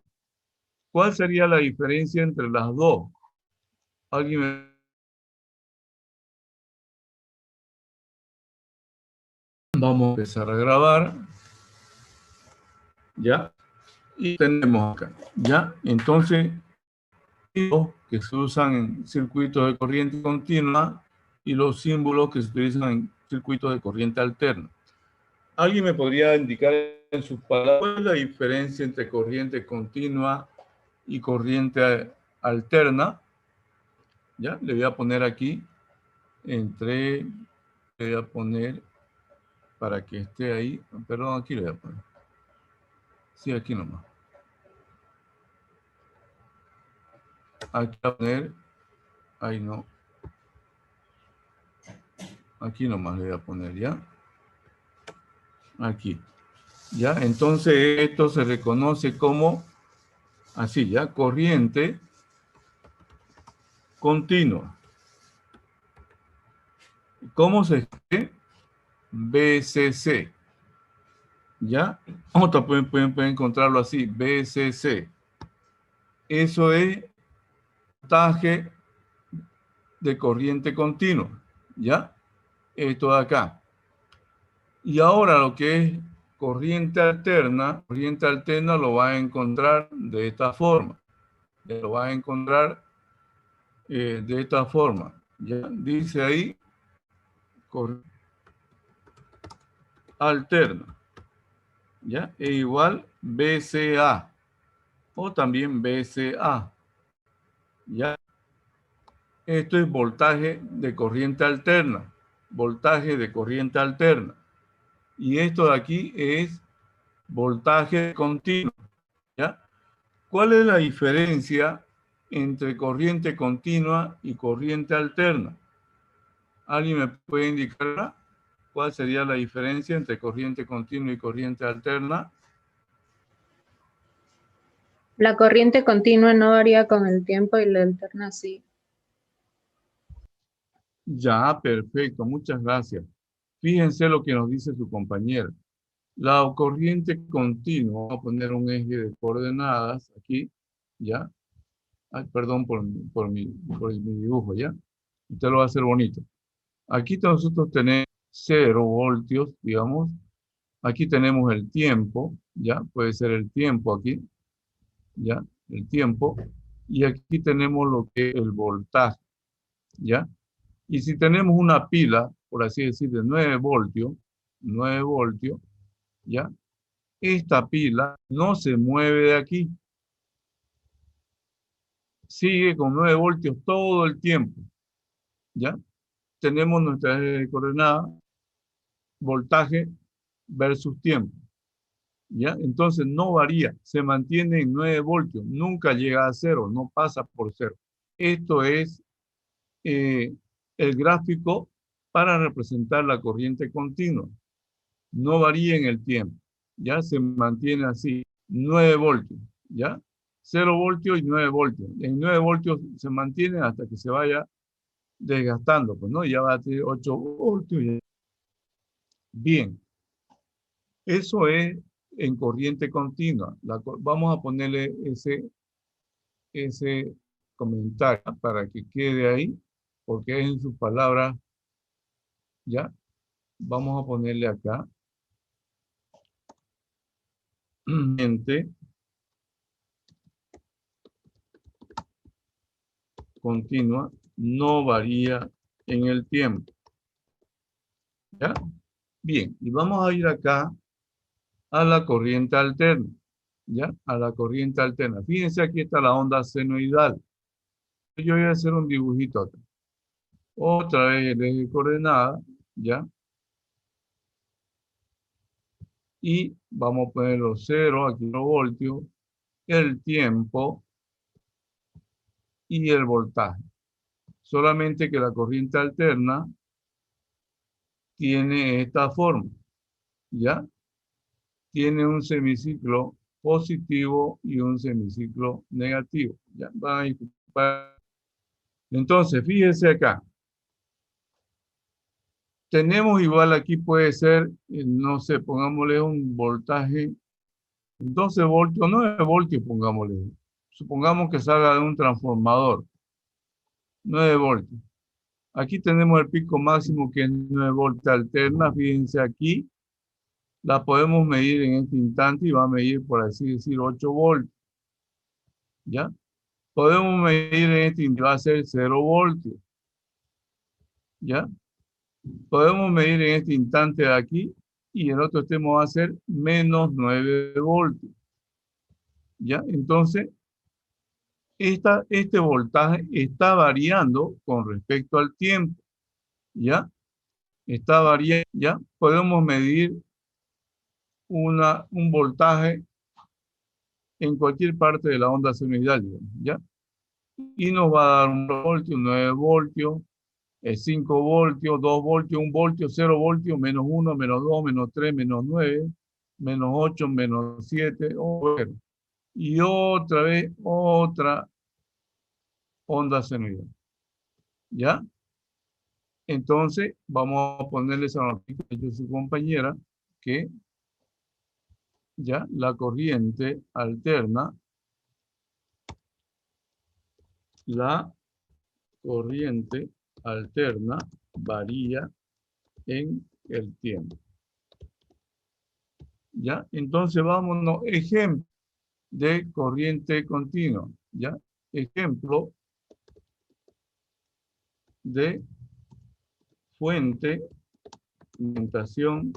¿Cuál sería la diferencia entre las dos? ¿Alguien me... Vamos a empezar a grabar, ¿ya? Y tenemos acá, ¿ya? Entonces, que se usan en circuitos de corriente continua y los símbolos que se utilizan en circuitos de corriente alterna. ¿Alguien me podría indicar en sus palabras la diferencia entre corriente continua y corriente alterna? ¿Ya? Le voy a poner aquí, le voy a poner para que esté ahí, perdón, aquí le voy a poner. Sí, aquí nomás. Aquí voy a poner, ahí no. Aquí nomás le voy a poner, ¿ya? Aquí. ¿Ya? Entonces esto se reconoce como, así, ¿ya? Corriente continua. ¿Cómo se escribe? BCC. ¿Ya? Otra pueden encontrarlo así, BCC. Eso es voltaje de corriente continua. ¿Ya? Esto de acá. Y ahora lo que es corriente alterna lo va a encontrar de esta forma. Lo va a encontrar de esta forma. ¿Ya? Dice ahí, alterna. ¿Ya? E igual BCA o también BCA. ¿Ya? Esto es voltaje de corriente alterna. Voltaje de corriente alterna. Y esto de aquí es voltaje continuo. ¿Ya? ¿Cuál es la diferencia entre corriente continua y corriente alterna? ¿Alguien me puede indicar cuál sería la diferencia entre corriente continua y corriente alterna? La corriente continua no varía con el tiempo y la alterna sí. Ya, perfecto, muchas gracias. Fíjense lo que nos dice su compañera. La corriente continua, vamos a poner un eje de coordenadas aquí, ¿ya? Ay, perdón por mi dibujo, ¿ya? Usted lo va a hacer bonito. Aquí nosotros tenemos 0 voltios, digamos. Aquí tenemos el tiempo, ¿ya? Puede ser el tiempo aquí, ¿ya? El tiempo. Y aquí tenemos lo que es el voltaje, ¿ya? Y si tenemos una pila, por así decir, de 9 voltios, ¿ya? Esta pila no se mueve de aquí. Sigue con 9 voltios todo el tiempo, ¿ya? Tenemos nuestra eje de coordenada, voltaje versus tiempo, ¿ya? Entonces no varía, se mantiene en 9 voltios, nunca llega a 0, no pasa por 0. Esto es el gráfico para representar la corriente continua. No varía en el tiempo, ya se mantiene así, 9 voltios, ¿ya? 0 voltios y 9 voltios. En 9 voltios se mantiene hasta que se vaya desgastando, pues, ¿no? Ya va a tener 8 voltios. Bien, eso es en corriente continua. Vamos a ponerle ese comentario para que quede ahí, porque es en sus palabras, ¿ya? Vamos a ponerle acá. Corriente continua no varía en el tiempo. ¿Ya? Bien, y vamos a ir acá a la corriente alterna. ¿Ya? A la corriente alterna. Fíjense, aquí está la onda senoidal. Yo voy a hacer un dibujito acá. Otra vez el eje de coordenada, ¿ya? Y vamos a poner los 0 a kilovoltios, el tiempo y el voltaje. Solamente que la corriente alterna tiene esta forma, ¿ya? Tiene un semiciclo positivo y un semiciclo negativo. ¿Ya? Entonces, fíjense acá. Tenemos igual aquí puede ser, no sé, pongámosle un voltaje, 12 voltios, 9 voltios, pongámosle. Supongamos que salga de un transformador, 9 voltios. Aquí tenemos el pico máximo que es 9 voltios alterna, fíjense aquí. La podemos medir en este instante y va a medir, por así decir, 8 voltios. ¿Ya? Podemos medir en este instante, va a ser 0 voltios. ¿Ya? Podemos medir en este instante de aquí y el otro extremo va a ser menos 9 voltios. ¿Ya? Entonces, este voltaje está variando con respecto al tiempo. ¿Ya? Está variando. ¿Ya? Podemos medir un voltaje en cualquier parte de la onda senoidal, ¿ya? Y nos va a dar un voltio, 9 voltios, 5 voltios, 2 voltios, 1 voltio, 0 voltios, menos 1, menos 2, menos 3, menos 9, menos 8, menos 7, y otra vez otra onda senoidal. ¿Ya? Entonces, vamos a ponerle esa noticia que ha hecho su compañera, que ya la corriente alterna, la corriente alterna varía en el tiempo. ¿Ya? Entonces vámonos, ejemplo de corriente continua, ¿ya? Ejemplo de fuente, alimentación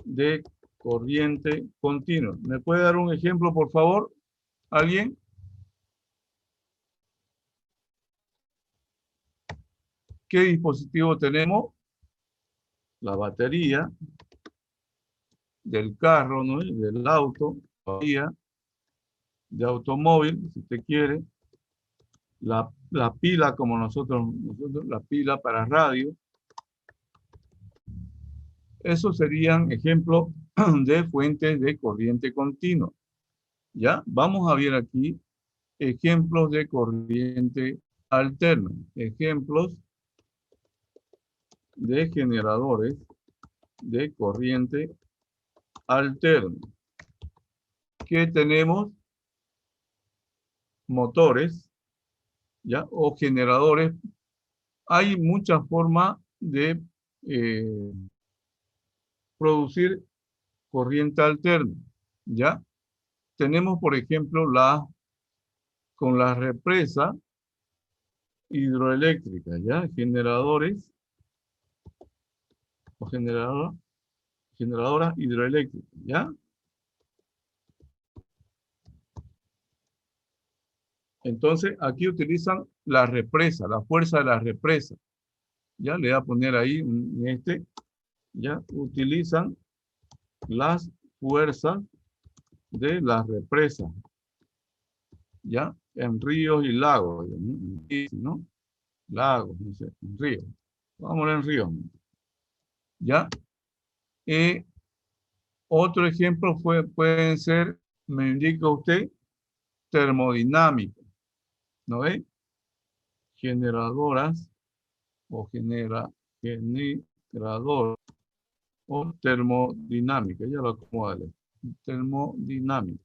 de corriente continua. ¿Me puede dar un ejemplo, por favor? ¿Alguien? ¿Qué dispositivo tenemos? La batería del carro, ¿no? Del auto, batería de automóvil, si usted quiere. La pila, como nosotros, la pila para radio. Esos serían ejemplos de fuentes de corriente continua. ¿Ya? Vamos a ver aquí ejemplos de corriente alterna. Ejemplos de generadores de corriente alterna. ¿Qué tenemos? Motores, ¿ya? O generadores. Hay muchas formas de producir corriente alterna, ¿ya? Tenemos, por ejemplo, con las represas hidroeléctricas, ¿ya? Generadores o generadoras hidroeléctricas, ¿ya? Entonces, aquí utilizan la represa, la fuerza de la represa. Ya le voy a poner ahí en este, ya utilizan las fuerzas de las represas, ya en ríos y lagos, ¿no? Lagos, no sé, en ríos. Vamos en ríos. Ya. Otro ejemplo pueden ser, me indica usted, termodinámica, ¿no ve? Generadoras o generador o termodinámica, ya lo acomodaré. Termodinámica,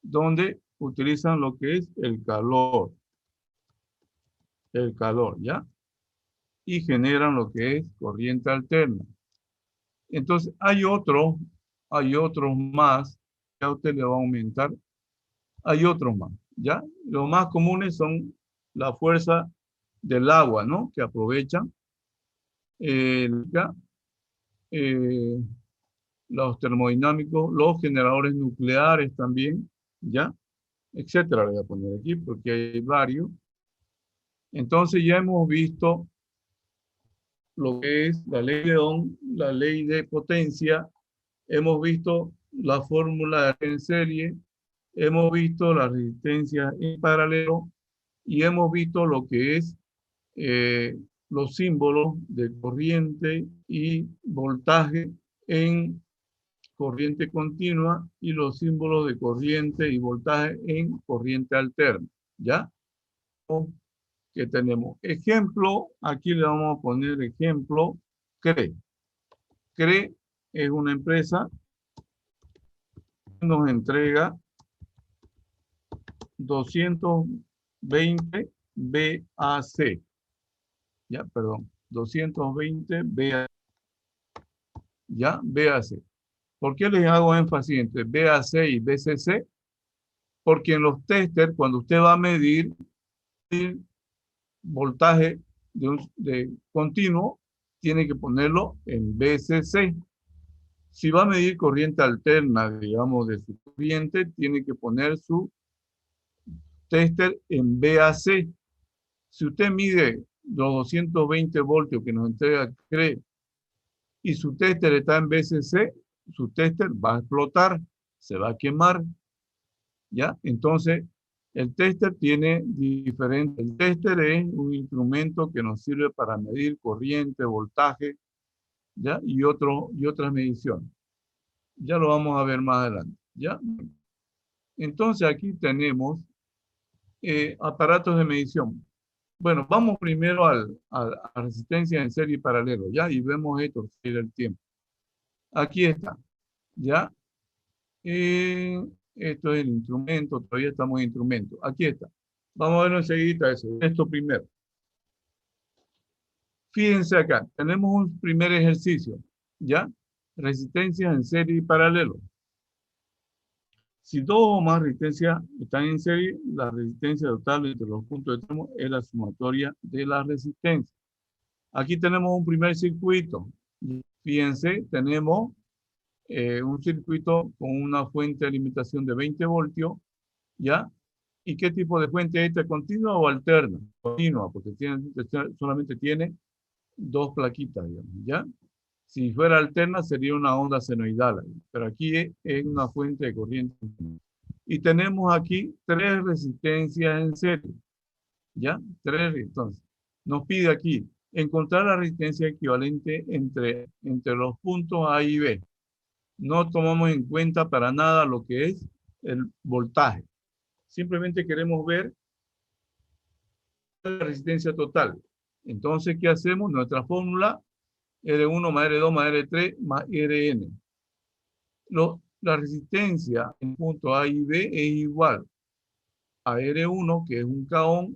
donde utilizan lo que es el calor, ¿ya? Y generan lo que es corriente alterna. Entonces, hay otros más, que a usted le va a aumentar, hay otros más, ¿ya? Los más comunes son la fuerza del agua, ¿no? Que aprovechan los termodinámicos, los generadores nucleares también, ¿ya? Etcétera, le voy a poner aquí porque hay varios. Entonces ya hemos visto lo que es la ley de Ohm, la ley de potencia, hemos visto la fórmula en serie, hemos visto la resistencia en paralelo y hemos visto lo que es los símbolos de corriente y voltaje en corriente continua y los símbolos de corriente y voltaje en corriente alterna. ¿Ya? Que tenemos ejemplo, aquí le vamos a poner ejemplo, CRE. CRE es una empresa que nos entrega 220 BAC. Ya, perdón, 220 BAC. Ya, BAC. ¿Por qué les hago énfasis entre BAC y BCC? Porque en los testers, cuando usted va a medir el voltaje de continuo, tiene que ponerlo en BCC. Si va a medir corriente alterna, digamos, de su corriente, tiene que poner su tester en BAC. Si usted mide los 220 voltios que nos entrega CRE y su tester está en BCC, su tester va a explotar, se va a quemar, ¿ya? Entonces, el tester tiene diferente. El tester es un instrumento que nos sirve para medir corriente, voltaje, ¿ya? Y otras mediciones. Ya lo vamos a ver más adelante, ¿ya? Entonces, aquí tenemos aparatos de medición. Bueno, vamos primero a resistencia en serie y paralelo, ¿ya? Y vemos esto, el tiempo. Aquí está, ¿ya? Esto es el instrumento, todavía estamos en instrumento. Aquí está. Vamos a ver enseguida eso. Esto primero. Fíjense acá, tenemos un primer ejercicio, ¿ya? Resistencias en serie y paralelo. Si dos o más resistencias están en serie, la resistencia total entre los puntos de extremos es la sumatoria de la resistencia. Aquí tenemos un primer circuito. Fíjense, tenemos un circuito con una fuente de alimentación de 20 voltios, ¿ya? ¿Y qué tipo de fuente es esta? ¿Continua o alterna? Continua, porque solamente tiene dos plaquitas, digamos, ¿ya? Si fuera alterna sería una onda senoidal, pero aquí es una fuente de corriente. Y tenemos aquí 3 resistencias en serie, ¿ya? 3, entonces. Nos pide aquí encontrar la resistencia equivalente entre los puntos A y B. No tomamos en cuenta para nada lo que es el voltaje. Simplemente queremos ver la resistencia total. Entonces, ¿qué hacemos? Nuestra fórmula R1 más R2 más R3 más Rn. La resistencia en punto A y B es igual a R1, que es un K-ohm,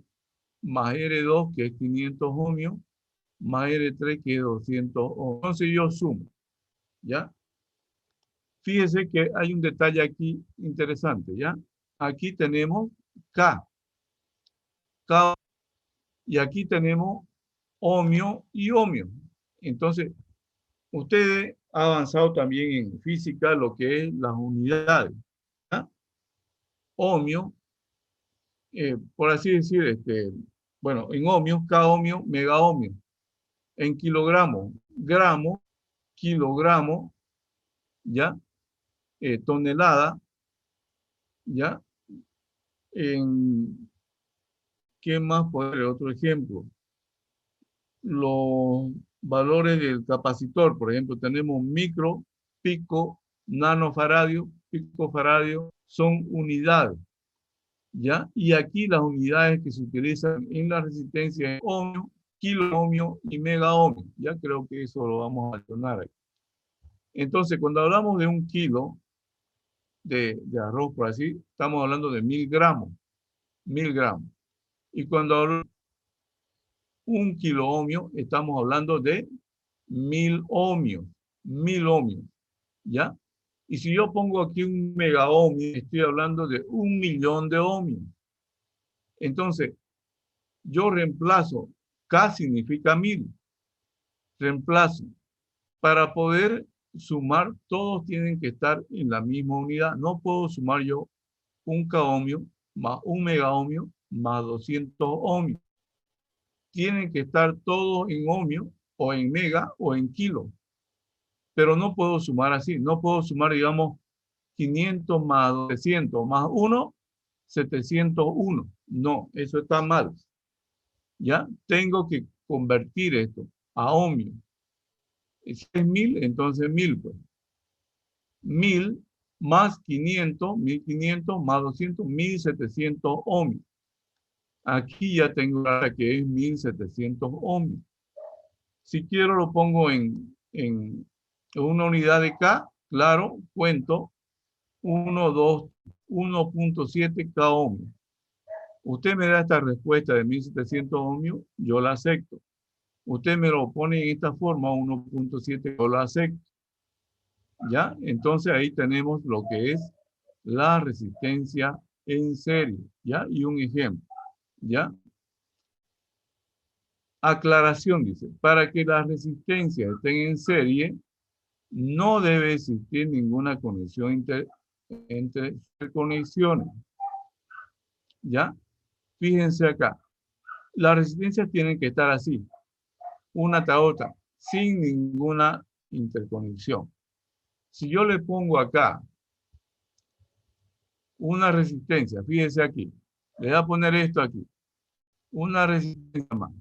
más R2, que es 500 ohmios, más R3, que es 200 ohmios. Entonces yo sumo, ¿ya? Fíjese que hay un detalle aquí interesante, ¿ya? Aquí tenemos K, y aquí tenemos ohmio y ohmio. Entonces, ustedes han avanzado también en física lo que es las unidades, ¿ya? Ohmio, por así decir, bueno, en ohmios, K ohmio, mega ohmio. En kilogramos, gramo, kilogramo, ¿ya? Tonelada, ¿ya? En, ¿qué más puede ser? Otro ejemplo. Los valores del capacitor, por ejemplo, tenemos micro, pico, nanofaradio, picofaradio, son unidades, ¿ya? Y aquí las unidades que se utilizan en la resistencia es ohmio, kilo ohmio y mega ohmio. Ya creo que eso lo vamos a mencionar aquí. Entonces, cuando hablamos de un kilo de arroz, por así, estamos hablando de 1000 gramos. 1000 gramos. Y cuando hablamos de un kilo ohmio, estamos hablando de 1000 ohmios. 1000 ohmios. ¿Ya? Y si yo pongo aquí un mega ohmio, estoy hablando de 1.000.000 de ohmios. Entonces, yo reemplazo, K significa 1000. Reemplazo. Para poder sumar, todos tienen que estar en la misma unidad. No puedo sumar yo un K ohmio más un mega ohmio más 200 ohmios. Tienen que estar todos en ohmio o en mega o en kilo. Pero no puedo sumar así. No puedo sumar, digamos, 500 más 300 más 1, 701. No, eso está mal. ¿Ya? Tengo que convertir esto a ohmio. Si es 1000, entonces 1000, pues. 1000 más 500, 1500 más 200, 1700 ohmios. Aquí ya tengo que es 1700 ohmios. Si quiero lo pongo en una unidad de K, claro, cuento 1.7 K ohmios. Usted me da esta respuesta de 1700 ohmios, yo la acepto. Usted me lo pone en esta forma, 1.7, yo la acepto. ¿Ya? Entonces ahí tenemos lo que es la resistencia en serie, ¿ya? Y un ejemplo, ¿ya? Aclaración, dice, para que las resistencias estén en serie, no debe existir ninguna conexión entre conexiones, ¿ya? Fíjense acá, las resistencias tienen que estar así, una tras otra, sin ninguna interconexión. Si yo le pongo acá una resistencia, fíjense aquí, le voy a poner esto aquí, una resistencia más.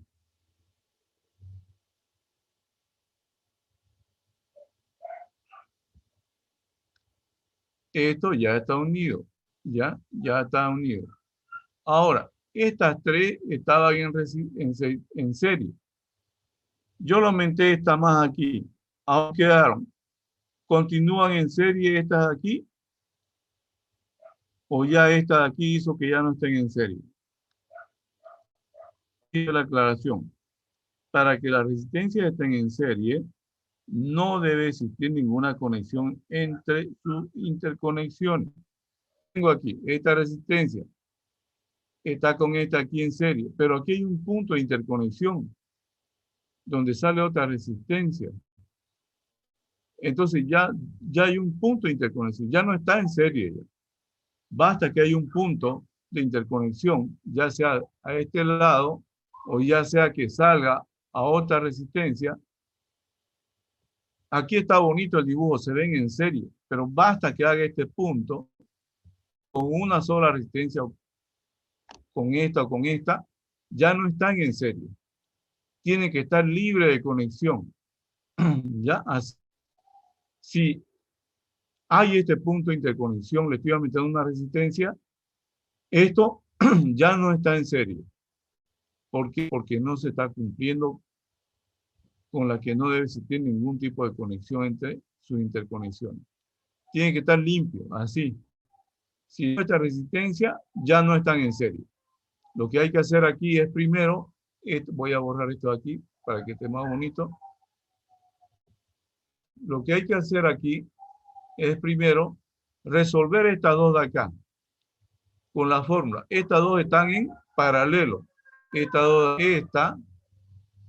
Esto ya está unido, ya está unido. Ahora, estas 3 estaban en serie. Yo lo aumenté esta más aquí. Ahora quedaron. ¿Continúan en serie estas aquí? ¿O ya esta de aquí hizo que ya no estén en serie? Y la aclaración. Para que las resistencias estén en serie, no debe existir ninguna conexión entre sus interconexiones. Tengo aquí esta resistencia. Está con esta aquí en serie, pero aquí hay un punto de interconexión donde sale otra resistencia. Entonces ya hay un punto de interconexión, ya no está en serie. Ya. Basta que haya un punto de interconexión, ya sea a este lado o ya sea que salga a otra resistencia. Aquí está bonito el dibujo, se ven en serie, pero basta que haga este punto con una sola resistencia, con esta o con esta, ya no están en serie. Tienen que estar libres de conexión. ¿Ya? Así, si hay este punto de interconexión, le estoy aumentando una resistencia, esto ya no está en serie. ¿Por qué? Porque no se está cumpliendo con la que no debe existir ningún tipo de conexión entre sus interconexiones. Tiene que estar limpio, así. Si no esta resistencia, ya no están en serie. Lo que hay que hacer aquí es primero, voy a borrar esto de aquí para que esté más bonito. Lo que hay que hacer aquí es primero resolver estas dos de acá con la fórmula. Estas dos están en paralelo. Esta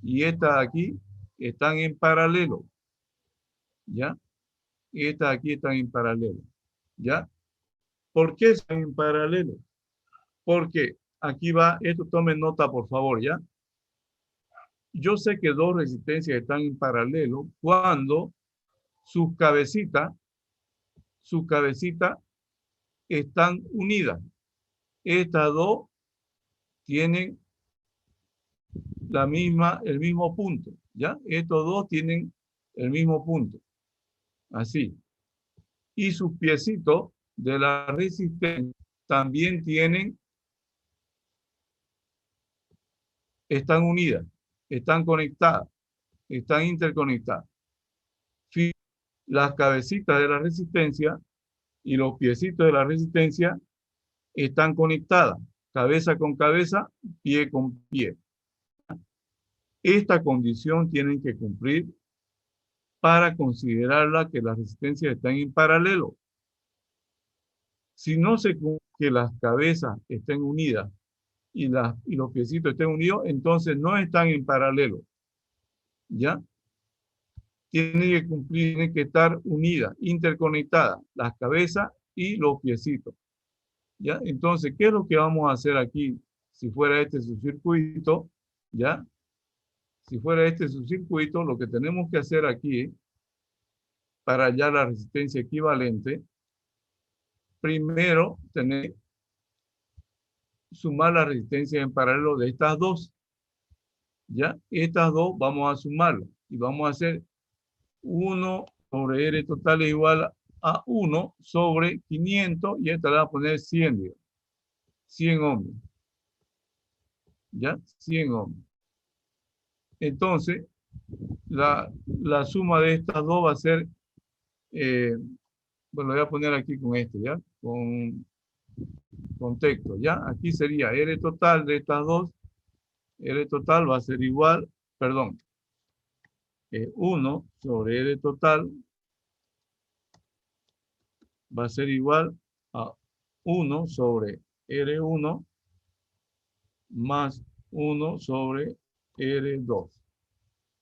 y esta de aquí están en paralelo. ¿Ya? Estas aquí están en paralelo. ¿Ya? ¿Por qué están en paralelo? Porque aquí va, esto tomen nota por favor, ¿ya? Yo sé que dos resistencias están en paralelo cuando sus cabecitas están unidas. Estas dos tienen el mismo punto, ¿ya? Estos dos tienen el mismo punto, así. Y sus piecitos de la resistencia también están unidas, están conectadas, están interconectadas. Las cabecitas de la resistencia y los piecitos de la resistencia están conectadas, cabeza con cabeza, pie con pie. Esta condición tienen que cumplir para considerarla que las resistencias están en paralelo. Si no se cumple que las cabezas estén unidas y los piecitos estén unidos, entonces no están en paralelo. ¿Ya? Tienen que estar unidas, interconectadas, las cabezas y los piecitos. ¿Ya? Entonces, ¿qué es lo que vamos a hacer aquí? Si fuera este su circuito, ¿ya? Si fuera este su circuito, lo que tenemos que hacer aquí, para hallar la resistencia equivalente, primero sumar la resistencia en paralelo de estas dos. ¿Ya? Estas dos vamos a sumarlas y vamos a hacer 1 sobre R total es igual a 1 sobre 500 y esta le va a poner 100, digamos. 100 ohmios. ¿Ya? 100 ohmios. Entonces, la suma de estas dos va a ser, bueno, voy a poner aquí con este, ¿ya? Con texto, ¿ya? Aquí sería R total de estas dos. R total va a ser igual, perdón, 1 sobre R total va a ser igual a 1 sobre R1 más 1 sobre R2.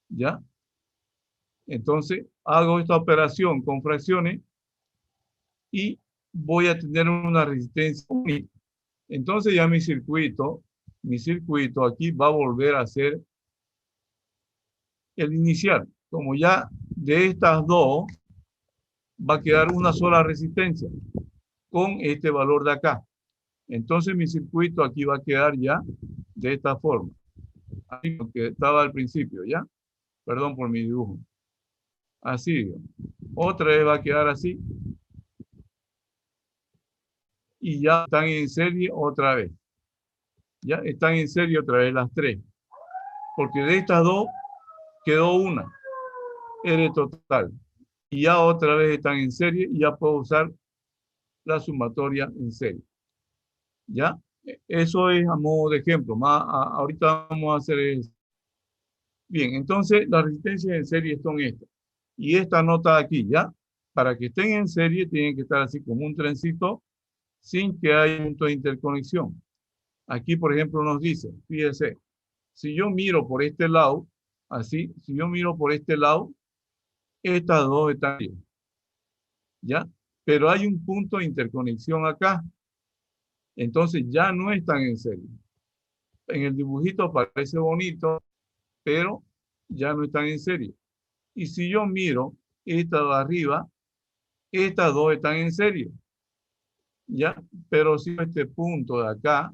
¿Ya? Entonces, hago esta operación con fracciones y voy a tener una resistencia única. Entonces ya mi circuito aquí va a volver a ser el inicial. Como ya de estas dos va a quedar una sola resistencia con este valor de acá. Entonces mi circuito aquí va a quedar ya de esta forma. Así que estaba al principio, ¿ya? Perdón por mi dibujo. Así, digamos. Otra vez va a quedar así. Y ya están en serie otra vez. Ya están en serie otra vez las tres. Porque de estas dos quedó una. R total. Y ya otra vez están en serie y ya puedo usar la sumatoria en serie. ¿Ya? Eso es a modo de ejemplo. Ahorita vamos a hacer eso. Bien, entonces las resistencias en serie son estas. Y esta nota aquí, ¿ya? Para que estén en serie tienen que estar así como un trencito sin que haya punto de interconexión. Aquí, por ejemplo, nos dice, fíjese, si yo miro por este lado, así, si yo miro por este lado, estas dos están bien. ¿Ya? Pero hay un punto de interconexión acá. Entonces ya no están en serie. En el dibujito parece bonito, pero ya no están en serie. Y si yo miro esta de arriba, estas dos están en serie. ¿Ya? Pero si este punto de acá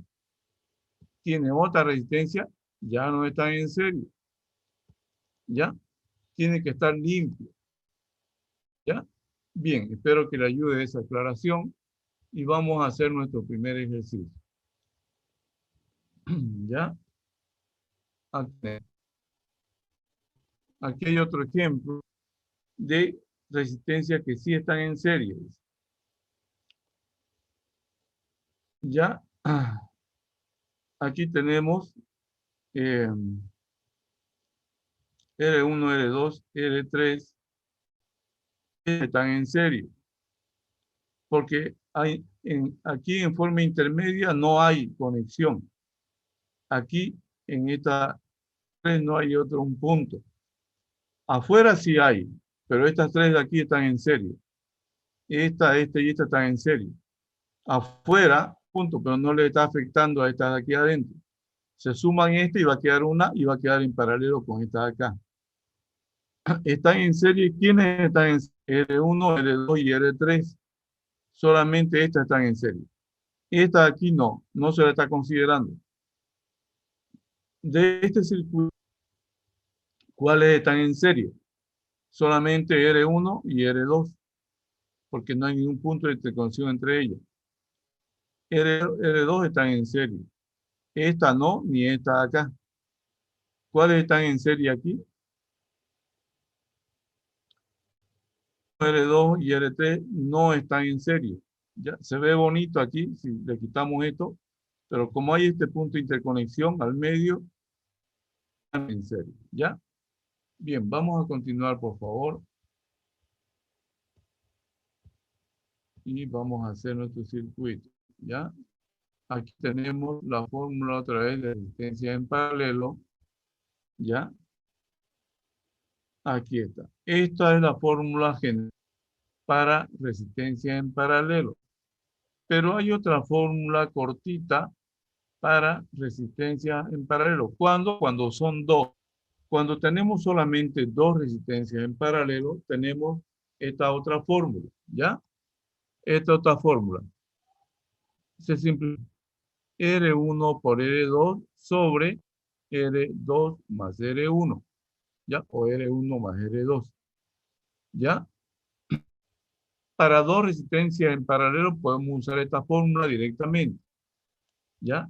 tiene otra resistencia, ya no están en serie. ¿Ya? Tiene que estar limpio. ¿Ya? Bien, espero que le ayude esa aclaración y vamos a hacer nuestro primer ejercicio. ¿Ya? Aquí hay otro ejemplo de resistencias que sí están en serie. ¿Ya? Aquí tenemos R1, R2, R3 están en serie. Porque aquí en forma intermedia no hay conexión. Aquí en esta 3 no hay un punto. Afuera sí hay, pero estas 3 de aquí están en serie. Esta y esta están en serie. Afuera, punto, pero no le está afectando a estas de aquí adentro. Se suman y va a quedar una y va a quedar en paralelo con esta de acá. Están en serie. ¿Quiénes están en serie? R1, R2 y R3. Solamente estas están en serie. Esta de aquí no se la está considerando. De este circuito, ¿cuáles están en serie? Solamente R1 y R2, porque no hay ningún punto de interconexión entre ellos. R2 están en serie. Esta no, ni esta de acá. ¿Cuáles están en serie aquí? R2 y R3 no están en serie. ¿Ya? Se ve bonito aquí si le quitamos esto, pero como hay este punto de interconexión al medio, están en serie. ¿Ya? Bien, vamos a continuar, por favor. Y vamos a hacer nuestro circuito. ¿Ya? Aquí tenemos la fórmula otra vez de resistencia en paralelo. ¿Ya? Aquí está. Esta es la fórmula general para resistencia en paralelo. Pero hay otra fórmula cortita para resistencia en paralelo. ¿Cuándo? Cuando son dos. Cuando tenemos solamente dos resistencias en paralelo, tenemos esta otra fórmula. ¿Ya? Esta otra fórmula. Se simplifica. R1 por R2 sobre R2 más R1. ¿Ya? O R1 más R2. ¿Ya? Para dos resistencias en paralelo podemos usar esta fórmula directamente. ¿Ya?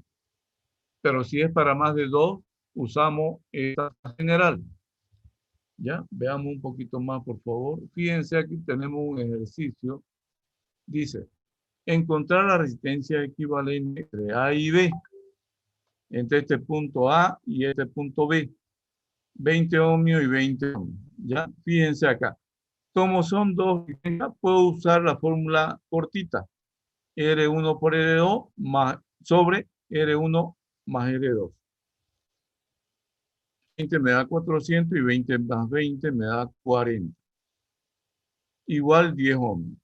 Pero si es para más de dos, usamos esta general. ¿Ya? Veamos un poquito más, por favor. Fíjense, aquí tenemos un ejercicio. Dice, encontrar la resistencia equivalente entre A y B. Entre este punto A y este punto B. 20 ohmios y 20 ohmios. ¿Ya? Fíjense acá. Como son dos, puedo usar la fórmula cortita. R1 por R2 más, sobre R1 más R2. 20 me da 400 y 20 más 20 me da 40. Igual 10 ohmios.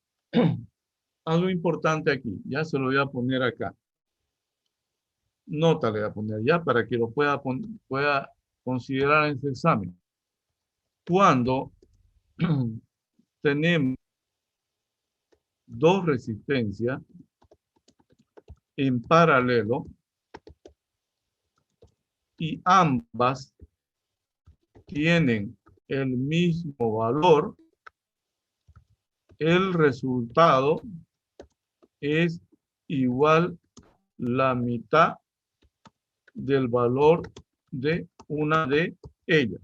Algo importante aquí, ya se lo voy a poner acá. Nota le voy a poner ya para que lo pueda considerar en su examen. Cuando tenemos dos resistencias en paralelo y ambas tienen el mismo valor, el resultado es igual la mitad del valor de una de ellas.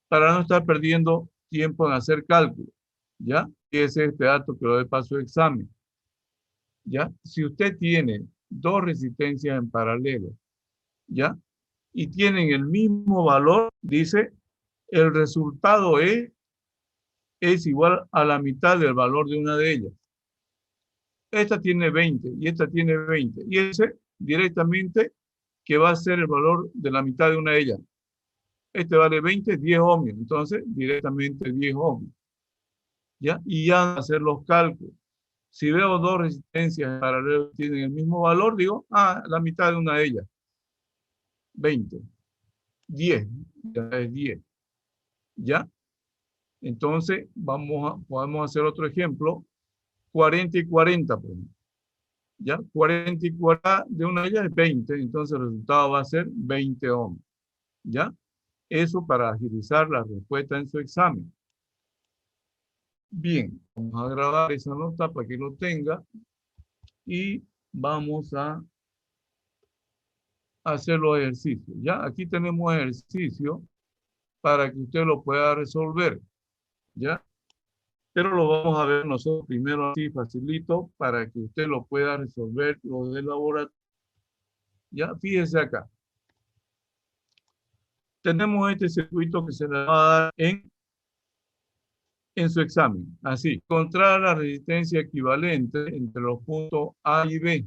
Para no estar perdiendo tiempo en hacer cálculo, ¿ya? Ese es este dato que lo de paso de examen. ¿Ya? Si usted tiene dos resistencias en paralelo, ¿ya? Y tienen el mismo valor, dice, el resultado es igual a la mitad del valor de una de ellas. Esta tiene 20 y esta tiene 20. Y ese directamente que va a ser el valor de la mitad de una de ellas. Este vale 20, 10 ohmios. Entonces, directamente 10 ohmios. ¿Ya? Y ya van a hacer los cálculos. Si veo dos resistencias en paralelo que tienen el mismo valor, digo, la mitad de una de ellas. 20. 10. Ya es 10. ¿Ya? Entonces, podemos hacer otro ejemplo. 40 y 40, por ejemplo. ¿Ya? 40 y 40 de una de ellas es 20. Entonces, el resultado va a ser 20 ohms. ¿Ya? Eso para agilizar la respuesta en su examen. Bien, vamos a grabar esa nota para que lo tenga y vamos a hacer los ejercicios. Ya, aquí tenemos ejercicio para que usted lo pueda resolver. Ya, pero lo vamos a ver nosotros primero así facilito para que usted lo pueda resolver lo del laboratorio. Ya, fíjese acá. Tenemos este circuito que se le va a dar en su examen. Así, encontrar la resistencia equivalente entre los puntos A y B.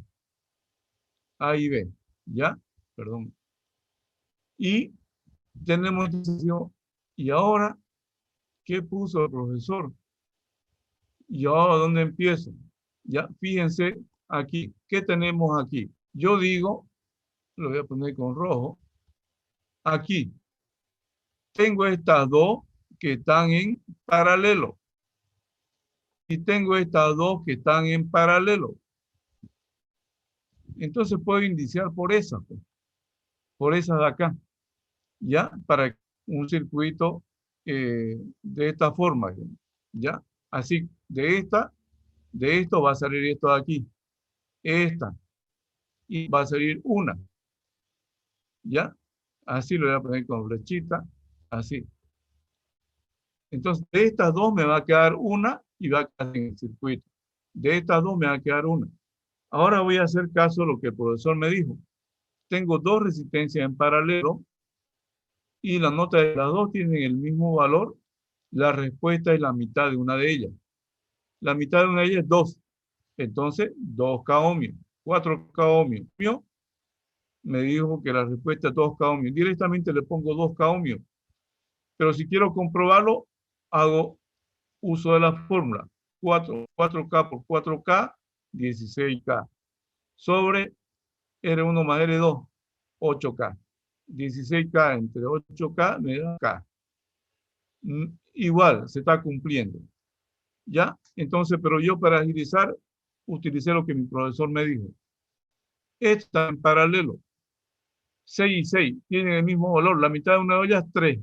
A y B, ¿ya? Perdón. Y tenemos esta sesión. Y ahora, ¿qué puso el profesor? ¿Y ahora dónde empiezo? Ya, fíjense aquí. ¿Qué tenemos aquí? Yo digo, lo voy a poner con rojo. Aquí, tengo estas dos que están en paralelo. Y tengo estas dos que están en paralelo. Entonces puedo iniciar por esa, pues, por esa de acá. ¿Ya? Para un circuito de esta forma. ¿Ya? Así, de esto va a salir esto de aquí. Esta. Y va a salir una. ¿Ya? Así lo voy a poner con flechita. Así. Entonces, de estas dos me va a quedar una y va a quedar en el circuito. De estas dos me va a quedar una. Ahora voy a hacer caso a lo que el profesor me dijo. Tengo dos resistencias en paralelo y la nota de las dos tienen el mismo valor. La respuesta es la mitad de una de ellas. La mitad de una de ellas es 2. Entonces, 2K ohmios. 4K ohmios. Me dijo que la respuesta es 2K ohmios. Directamente le pongo 2K ohmios. Pero si quiero comprobarlo, hago uso de la fórmula. 4K por 4K, 16K. Sobre R1 más R2, 8K. 16K entre 8K me da K. Igual, se está cumpliendo. ¿Ya? Entonces, pero yo para agilizar, utilicé lo que mi profesor me dijo. Está en paralelo. 6 y 6 tienen el mismo valor. La mitad de una de ellas, 3.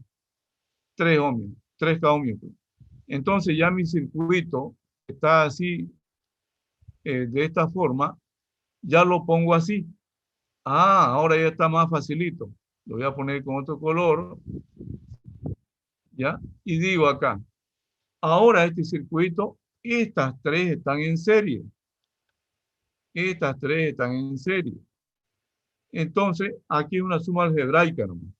3 ohmios. 3K ohmios. Entonces ya mi circuito está así, de esta forma. Ya lo pongo así. Ahora ya está más facilito. Lo voy a poner con otro color. ¿Ya? Y digo acá. Ahora este circuito, estas tres están en serie. Estas tres están en serie. Entonces, aquí es una suma algebraica nomás.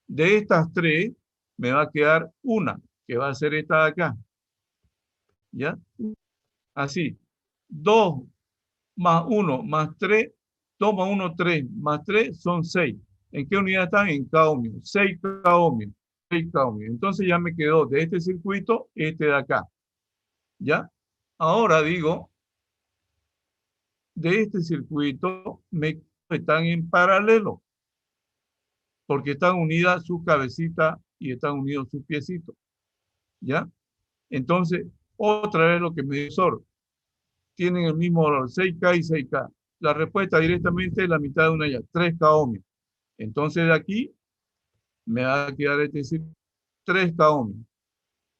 De estas tres, me va a quedar una, que va a ser esta de acá. ¿Ya? Así. 2 más 1 más 3, 2 más 1, 3, más 3 son 6. ¿En qué unidad están? En K ohmios. 6K ohmios. 6K ohmios. Entonces ya me quedó de este circuito, este de acá. ¿Ya? Ahora digo, de este circuito están en paralelo, porque están unidas su cabecita y están unidos sus piecitos. ¿Ya? Entonces, otra vez lo que me dio Sor, tienen el mismo valor, 6K y 6K. La respuesta directamente es la mitad de una ya, 3K ohmios. Entonces de aquí me va a quedar este circuito, 3K ohmios.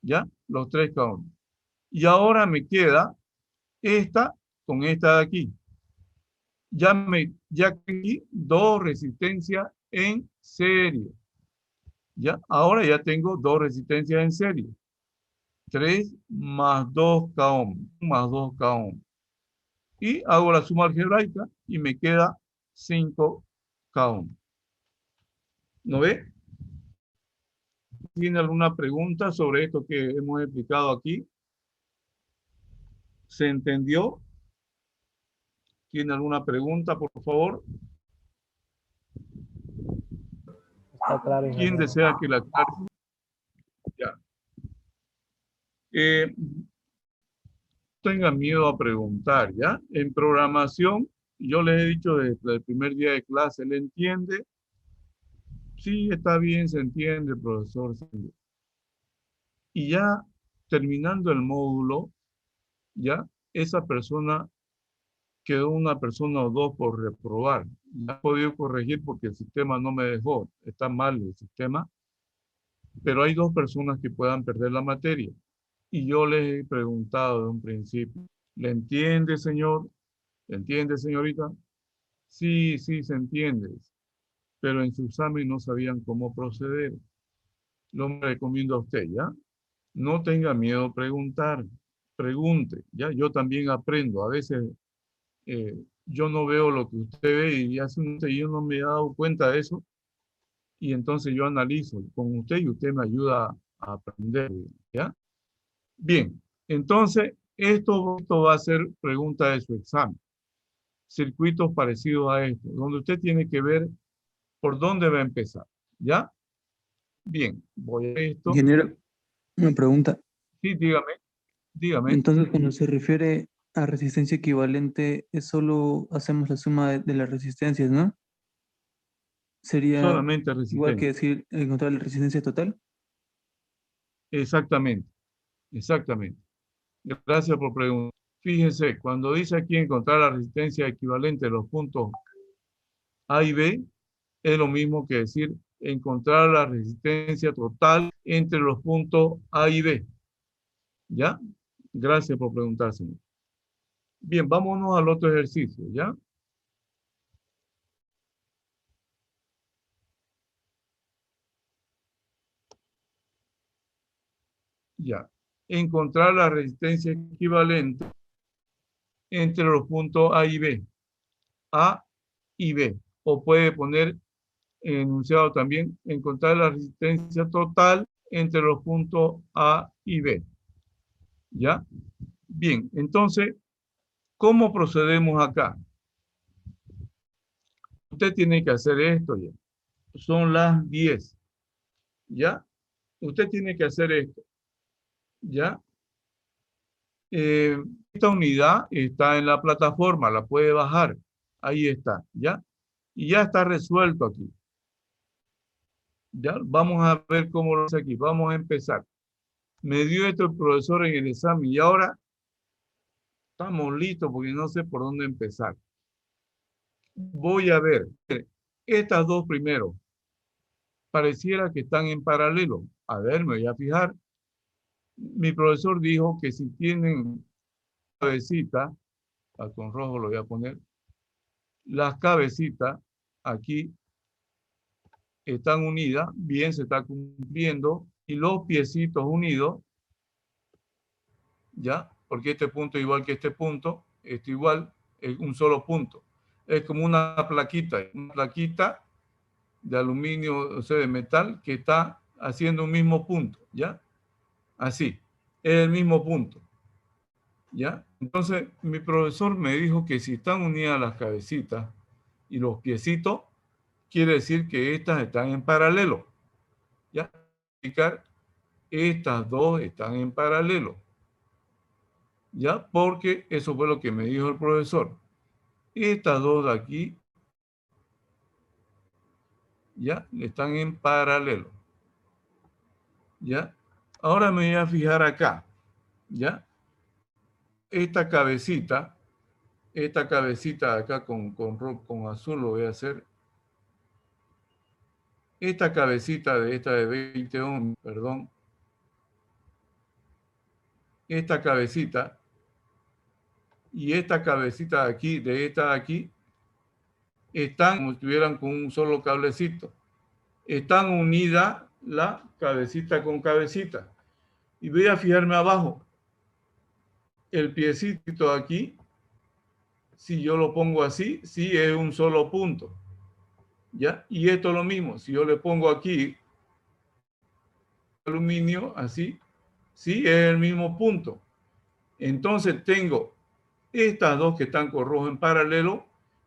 ¿Ya? Los 3K ohmios. Y ahora me queda esta con esta de aquí. Ya aquí dos resistencias en serie. ¿Ya? Ahora ya tengo dos resistencias en serie. 3 más 2K ohm, más 2K ohm. Y hago la suma algebraica y me queda 5K ohm. ¿No ve? ¿Tiene alguna pregunta sobre esto que hemos explicado aquí? ¿Se entendió? ¿Tiene alguna pregunta, por favor? Está claro, ¿Quién ingeniero. desea que la aclare? Ya. tengan miedo a preguntar, ¿ya? En programación, yo les he dicho desde el primer día de clase, ¿le entiende? Sí, está bien, se entiende, profesor. Y ya terminando el módulo, ya esa persona quedó una persona o dos por reprobar. Ya he podido corregir porque el sistema no me dejó. Está mal el sistema. Pero hay dos personas que puedan perder la materia. Y yo les he preguntado de un principio, ¿le entiende, señor? ¿Le entiende, señorita? Sí, sí, se entiende. Pero en su examen no sabían cómo proceder. Lo recomiendo a usted, ¿ya? No tenga miedo a preguntar. Pregunte, ¿ya? Yo también aprendo. A veces yo no veo lo que usted ve y hace un yo no me he dado cuenta de eso. Y entonces yo analizo con usted y usted me ayuda a aprender, ¿ya? Bien, entonces esto va a ser pregunta de su examen. Circuitos parecidos a esto, donde usted tiene que ver por dónde va a empezar, ¿ya? Bien, voy a esto. Ingeniero, una pregunta. Sí, dígame, dígame. Entonces, cuando se refiere a resistencia equivalente, es solo hacemos la suma de las resistencias, ¿no? Sería Solamente igual que resistencia. decir encontrar la resistencia total. Exactamente, exactamente. Gracias por preguntar. Fíjese, cuando dice aquí encontrar la resistencia equivalente de los puntos A y B, es lo mismo que decir encontrar la resistencia total entre los puntos A y B. ¿Ya? Gracias por preguntar, señor. Bien, vámonos al otro ejercicio, ¿ya? Ya. Encontrar la resistencia equivalente entre los puntos A y B. A y B. O puede poner enunciado también, encontrar la resistencia total entre los puntos A y B. ¿Ya? Bien, entonces, ¿cómo procedemos acá? Usted tiene que hacer esto ya. Son las 10. ¿Ya? Usted tiene que hacer esto. ¿Ya? Esta unidad está en la plataforma, la puede bajar. Ahí está, ¿ya? Y ya está resuelto aquí. ¿Ya? Vamos a ver cómo lo hace aquí. Vamos a empezar. Me dio esto el profesor en el examen y ahora estamos listos porque no sé por dónde empezar. Voy a ver. Estas dos primero. Pareciera que están en paralelo. A ver, me voy a fijar. Mi profesor dijo que si tienen cabecita, con rojo lo voy a poner, las cabecitas aquí están unidas, bien se está cumpliendo, y los piecitos unidos, ¿ya? Porque este punto es igual que este punto, esto igual, es un solo punto. Es como una plaquita de aluminio, o sea, de metal, que está haciendo un mismo punto, ¿ya? Así, es el mismo punto, ¿ya? Entonces, mi profesor me dijo que si están unidas las cabecitas y los piecitos, quiere decir que estas están en paralelo, ¿ya? Estas dos están en paralelo, ¿ya? Porque eso fue lo que me dijo el profesor. Estas dos de aquí, ¿ya? Están en paralelo, ¿ya? Ahora me voy a fijar acá, ¿ya? Esta cabecita de acá con azul lo voy a hacer. Esta cabecita de esta de 20 ohms, perdón. Esta cabecita y esta cabecita de aquí, de esta de aquí, están como si estuvieran con un solo cablecito. Están unidas la cabecita con cabecita. Y voy a fijarme abajo. El piecito de aquí, si yo lo pongo así, sí es un solo punto. ¿Ya? Y esto es lo mismo. Si yo le pongo aquí aluminio, así, sí es el mismo punto. Entonces tengo estas dos que están con rojo en paralelo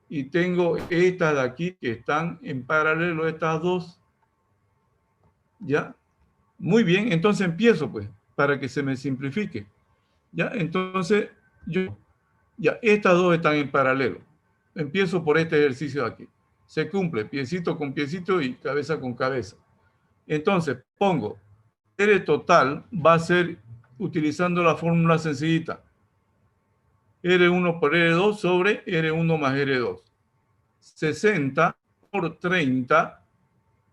y tengo estas de aquí que están en paralelo, estas dos. ¿Ya? Muy bien, entonces empiezo pues, para que se me simplifique. ¿Ya? Entonces Ya, estas dos están en paralelo. Empiezo por este ejercicio de aquí. Se cumple piecito con piecito y cabeza con cabeza. Entonces, pongo R total va a ser utilizando la fórmula sencillita. R1 por R2 sobre R1 más R2. 60 por 30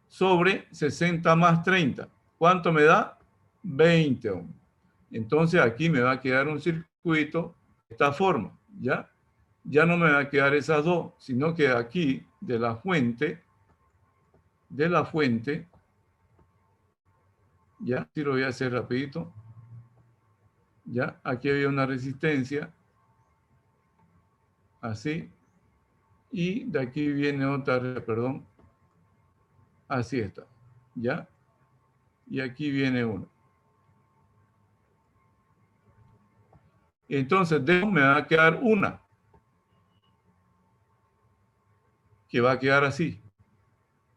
sobre 60 más 30. ¿Cuánto me da? 20 ohms. Entonces aquí me va a quedar un circuito de esta forma, ¿ya? Ya no me va a quedar esas dos, sino que aquí de la fuente, ya, sí lo voy a hacer rapidito, ya, aquí había una resistencia, así, y de aquí viene otra, perdón, así está, ¿ya? Y aquí viene una. Entonces, de me va a quedar una, que va a quedar así.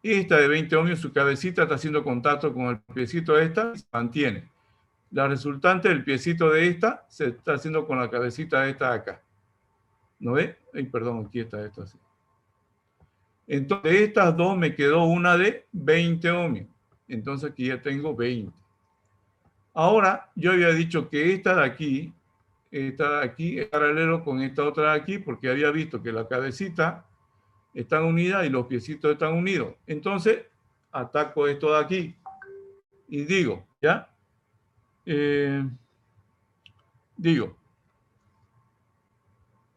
Esta de 20 ohmios, su cabecita está haciendo contacto con el piecito de esta y se mantiene. La resultante del piecito de esta se está haciendo con la cabecita de esta de acá. ¿No ve? Ay, perdón, aquí está esto así. Entonces, de estas dos me quedó una de 20 ohmios. Entonces, aquí ya tengo 20. Ahora, yo había dicho que esta de aquí es paralelo con esta otra de aquí, porque había visto que la cabecita están unidas y los piecitos están unidos. Entonces, ataco esto de aquí y digo, ¿ya? Digo,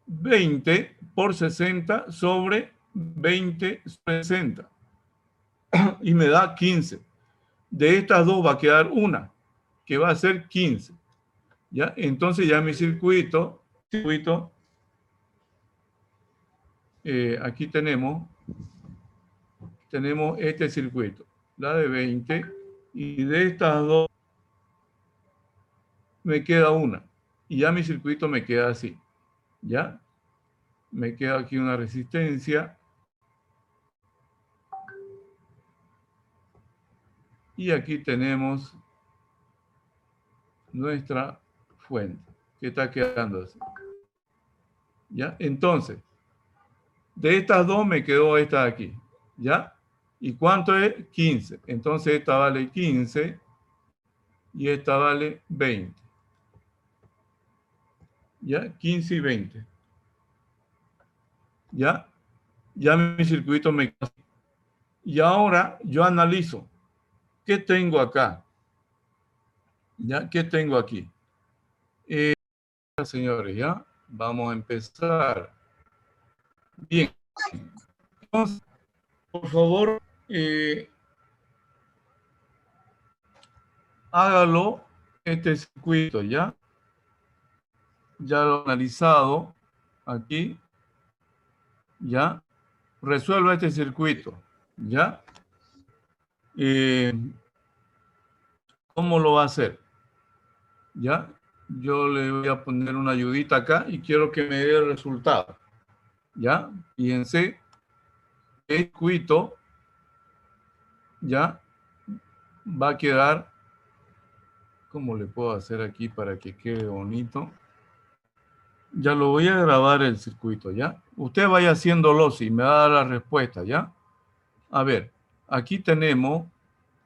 20 por 60 sobre 20 sobre 60. Y me da 15. De estas dos va a quedar una, que va a ser 15. ¿Ya? Entonces ya mi circuito aquí tenemos este circuito, la de 20, y de estas dos me queda una. Y ya mi circuito me queda así. ¿Ya? Me queda aquí una resistencia. Y aquí tenemos nuestra fuente, que está quedando así. ¿Ya? Entonces, de estas dos me quedó esta de aquí. ¿Ya? ¿Y cuánto es? 15. Entonces esta vale 15 y esta vale 20. ¿Ya? 15 y 20. ¿Ya? Ya mi circuito me queda así. Y ahora yo analizo. ¿Qué tengo acá? ¿Ya? ¿Qué tengo aquí? Señores, ¿ya? Vamos a empezar. Bien. Entonces, por favor, hágalo este circuito, ¿ya? Ya lo he analizado aquí, ¿ya? Resuelva este circuito, ¿ya? ¿Cómo lo va a hacer? ¿Ya? Yo le voy a poner una ayudita acá y quiero que me dé el resultado, ¿ya? Fíjense, el circuito, ¿ya? Va a quedar, ¿cómo le puedo hacer aquí para que quede bonito? Ya lo voy a grabar el circuito, ¿ya? Usted vaya haciéndolo si me va a dar la respuesta, ¿ya? A ver, aquí tenemos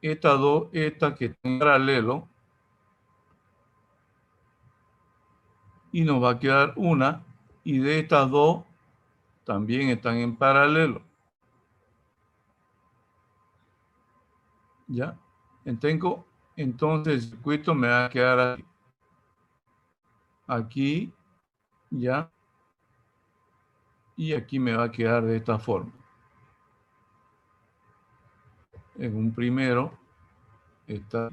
estas dos, esta que está en paralelo. Y nos va a quedar una. Y de estas dos también están en paralelo. ¿Ya? Entonces el circuito me va a quedar aquí. Aquí, ¿ya? Y aquí me va a quedar de esta forma. En un primero está.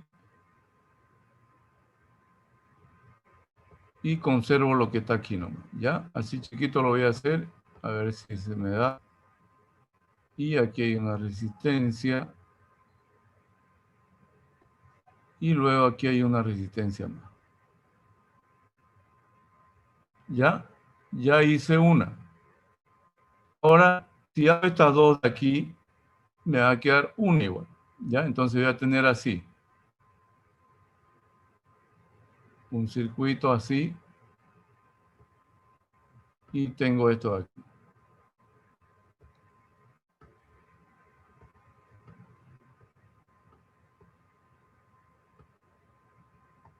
Y conservo lo que está aquí nomás, ¿ya? Así chiquito lo voy a hacer, a ver si se me da. Y aquí hay una resistencia. Y luego aquí hay una resistencia más. ¿Ya? Ya hice una. Ahora, si hago estas dos de aquí, me va a quedar una igual. ¿Ya? Entonces voy a tener así. Un circuito así. Y tengo esto aquí.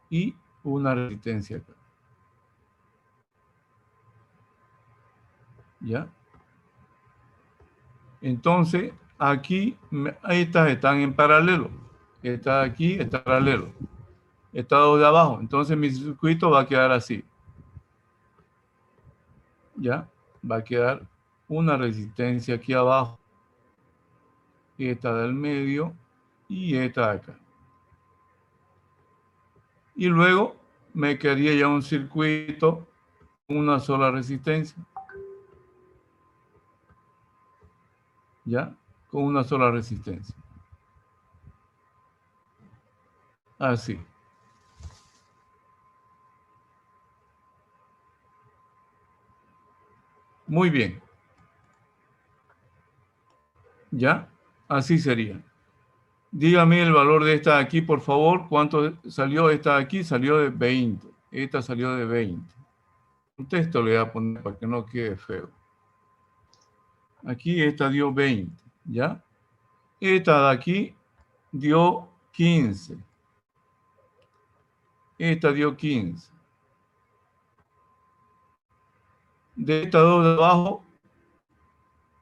Y una resistencia acá. ¿Ya? Entonces, aquí, estas están en paralelo. Esta de aquí está paralelo. Esta de abajo. Entonces, mi circuito va a quedar así. ¿Ya? Va a quedar una resistencia aquí abajo. Esta del medio y esta de acá. Y luego me quedaría ya un circuito con una sola resistencia. ¿Ya? Con una sola resistencia. Así. Muy bien. ¿Ya? Así sería. Dígame el valor de esta de aquí, por favor. ¿Cuánto salió esta de aquí? Salió de 20. Esta salió de 20. Un texto le voy a poner para que no quede feo. Aquí esta dio 20. ¿Ya? Esta de aquí dio 15. Esta dio 15. De estas dos de abajo,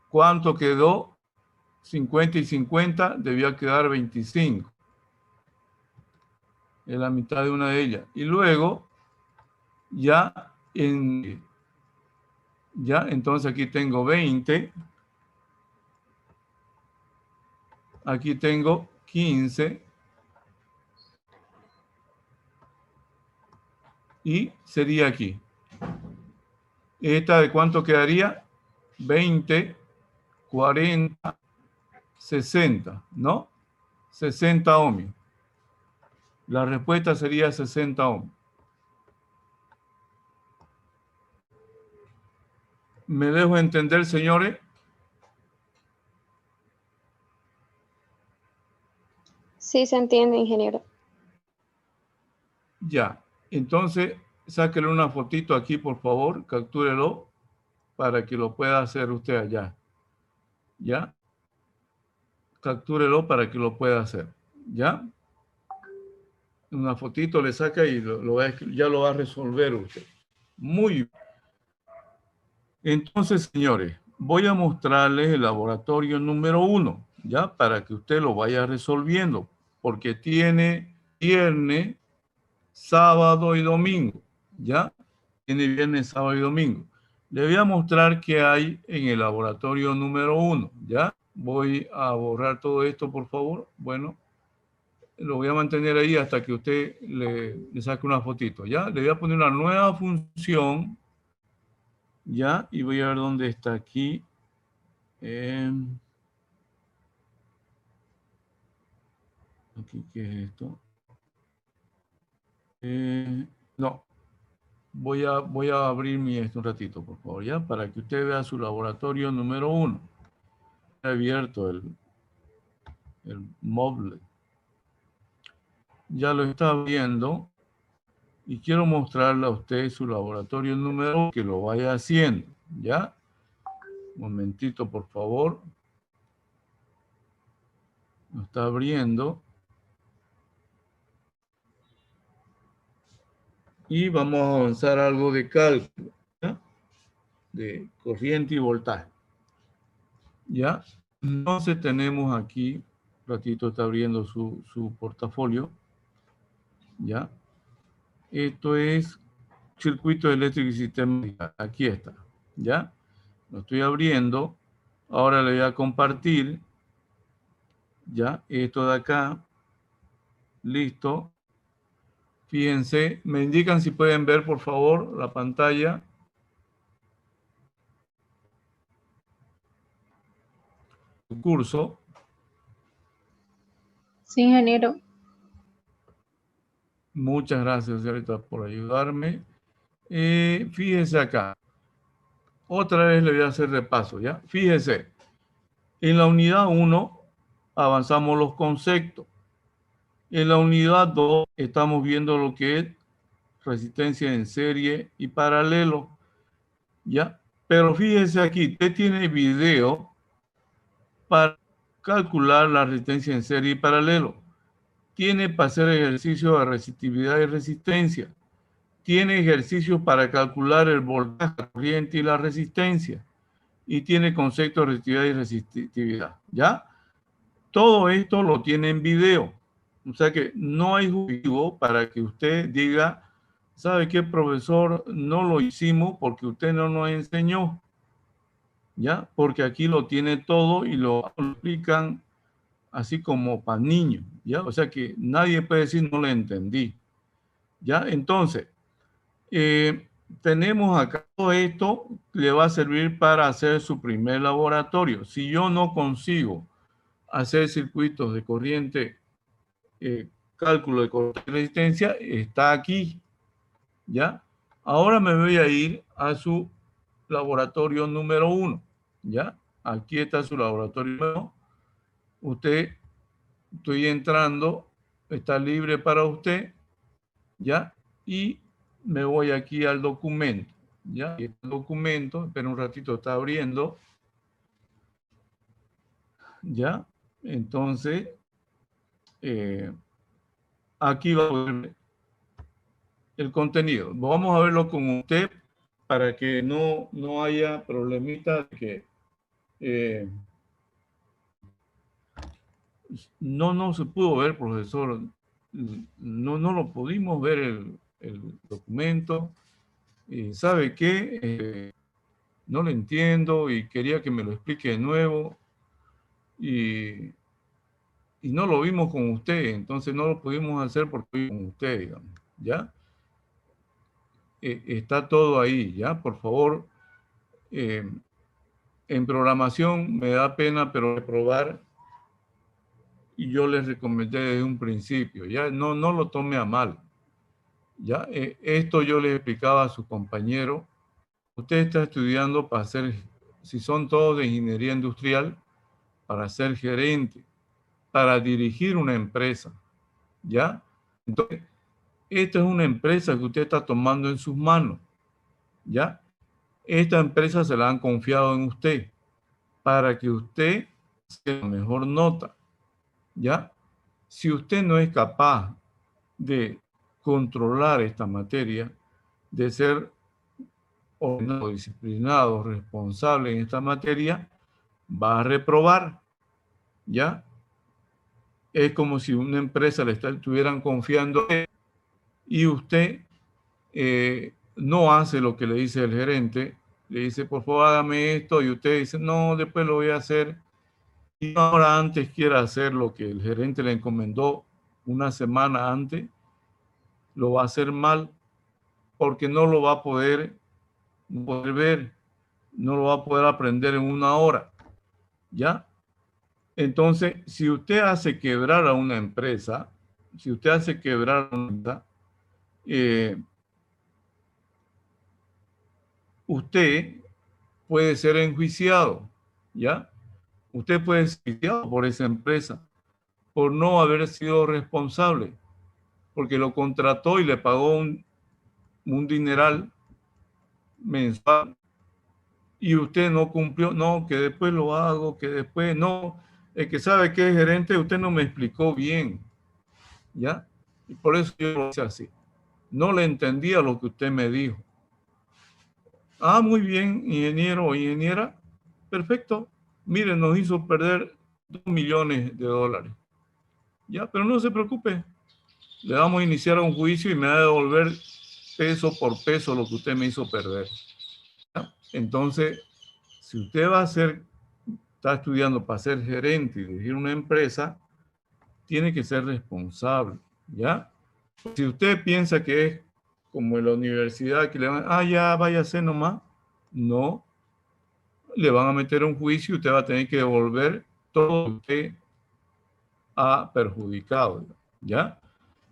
¿cuánto quedó? 50 y 50, debía quedar 25. Es la mitad de una de ellas. Y luego, ya, entonces aquí tengo 20. Aquí tengo 15. Y sería aquí. ¿Esta de cuánto quedaría? 20, 40, 60, ¿no? 60 ohmios. La respuesta sería 60 ohmios. ¿Me dejo entender, señores? Sí, se entiende, ingeniero. Ya. Entonces, sáquele una fotito aquí, por favor. Captúrelo para que lo pueda hacer usted allá. ¿Ya? Captúrelo para que lo pueda hacer. ¿Ya? Una fotito le saca y ya lo va a resolver usted. Muy bien. Entonces, señores, voy a mostrarles el laboratorio número 1, ¿ya? Para que usted lo vaya resolviendo, porque tiene viernes, sábado y domingo, ¿ya? Tiene viernes, sábado y domingo. Le voy a mostrar qué hay en el laboratorio número 1, ¿ya? Voy a borrar todo esto, por favor. Bueno, lo voy a mantener ahí hasta que usted le saque una fotito, ¿ya? Le voy a poner una nueva función, ¿ya? Y voy a ver dónde está aquí. Aquí, ¿qué es esto? No. Voy a abrir esto un ratito, por favor, ¿ya? Para que usted vea su laboratorio número 1. He abierto el móvil. Ya lo está viendo. Y quiero mostrarle a usted su laboratorio número 1, que lo vaya haciendo, ¿ya? Un momentito, por favor. Lo está abriendo. Y vamos a avanzar algo de cálculo, ¿ya? De corriente y voltaje. ¿Ya? Entonces tenemos aquí, ratito está abriendo su portafolio, ¿ya? Esto es circuito eléctrico y sistema. Aquí está, ¿ya? Lo estoy abriendo. Ahora le voy a compartir, ¿ya? Esto de acá. Listo. Fíjense, me indican si pueden ver, por favor, la pantalla. El curso. Sí, ingeniero. Muchas gracias, señorita, por ayudarme. Fíjense acá. Otra vez le voy a hacer repaso, ¿ya? Fíjense. En la unidad 1 avanzamos los conceptos. En la unidad 2 estamos viendo lo que es resistencia en serie y paralelo, ¿ya? Pero fíjese aquí, usted tiene video para calcular la resistencia en serie y paralelo. Tiene para hacer ejercicio de resistividad y resistencia. Tiene ejercicios para calcular el voltaje, la corriente y la resistencia. Y tiene conceptos de resistividad y resistividad. ¿Ya? Todo esto lo tiene en video. O sea que no hay justificación para que usted diga, ¿sabe qué, profesor? No lo hicimos porque usted no nos enseñó. ¿Ya? Porque aquí lo tiene todo y lo explican así como para niños, ¿ya? O sea que nadie puede decir no le entendí, ¿ya? Entonces, tenemos acá todo esto, le va a servir para hacer su primer laboratorio. Si yo no consigo hacer circuitos de corriente, cálculo de corriente y resistencia, está aquí, ¿ya? Ahora me voy a ir a su laboratorio número 1, ¿ya? Aquí está su laboratorio número 1. Usted, estoy entrando, está libre para usted, ¿ya? Y me voy aquí al documento, ¿ya? Y el documento, espera un ratito, está abriendo, ¿ya? Entonces, aquí va a ver el contenido. Vamos a verlo con usted para que no haya problemita de que no se pudo ver, profesor. No lo pudimos ver el documento. Y ¿sabe qué? No lo entiendo y quería que me lo explique de nuevo. Y no lo vimos con usted, entonces no lo pudimos hacer porque vimos con usted, digamos. ¿Ya? Está todo ahí, ¿ya? Por favor, en programación me da pena, pero reprobar, y yo les recomendé desde un principio, ¿ya? No lo tome a mal, ¿ya? Esto yo le explicaba a su compañero. Usted está estudiando para ser, si son todos de ingeniería industrial, para ser gerente, para dirigir una empresa, ¿ya? Entonces, esta es una empresa que usted está tomando en sus manos, ¿ya? Esta empresa se la han confiado en usted para que usted sea la mejor nota, ¿ya? Si usted no es capaz de controlar esta materia, de ser ordenado, disciplinado, responsable en esta materia, va a reprobar, ¿ya? Es como si una empresa le estuvieran confiando y usted no hace lo que le dice el gerente, le dice, por favor, hágame esto, y usted dice, no, después lo voy a hacer, y ahora antes quiere hacer lo que el gerente le encomendó una semana antes, lo va a hacer mal, porque no lo va a poder ver, no lo va a poder aprender en una hora, ¿ya? Entonces, si usted hace quebrar a una empresa, si usted hace quebrar a una empresa, usted puede ser enjuiciado, ¿ya? Usted puede ser enjuiciado por esa empresa, por no haber sido responsable, porque lo contrató y le pagó un dineral mensual y usted no cumplió, no, que después lo hago, que después no, el que sabe que es gerente, usted no me explicó bien, ¿ya? Y por eso yo lo hice así. No le entendía lo que usted me dijo. Ah, muy bien, ingeniero o ingeniera, perfecto. Mire, nos hizo perder $2 millones. Ya, pero no se preocupe. Le vamos a iniciar un juicio y me va a devolver peso por peso lo que usted me hizo perder. ¿Ya? Entonces, si usted está estudiando para ser gerente y dirigir una empresa, tiene que ser responsable, ¿ya? Si usted piensa que es como en la universidad, que le van, ya, váyase nomás, no, le van a meter un juicio y usted va a tener que devolver todo lo que usted ha perjudicado, ¿ya?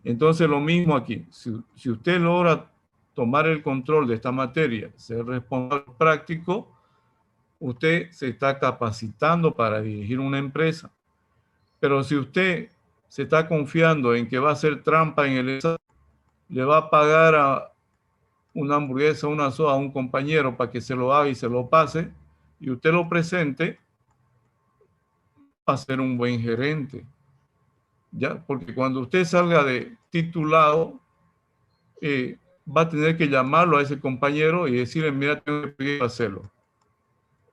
Entonces lo mismo aquí, si usted logra tomar el control de esta materia, ser responsable práctico, usted se está capacitando para dirigir una empresa. Pero si usted se está confiando en que va a hacer trampa en el examen, le va a pagar una hamburguesa, una soda a un compañero para que se lo haga y se lo pase, y usted lo presente, va a ser un buen gerente. ¿Ya? Porque cuando usted salga de titulado, va a tener que llamarlo a ese compañero y decirle, mira, tengo que hacerlo.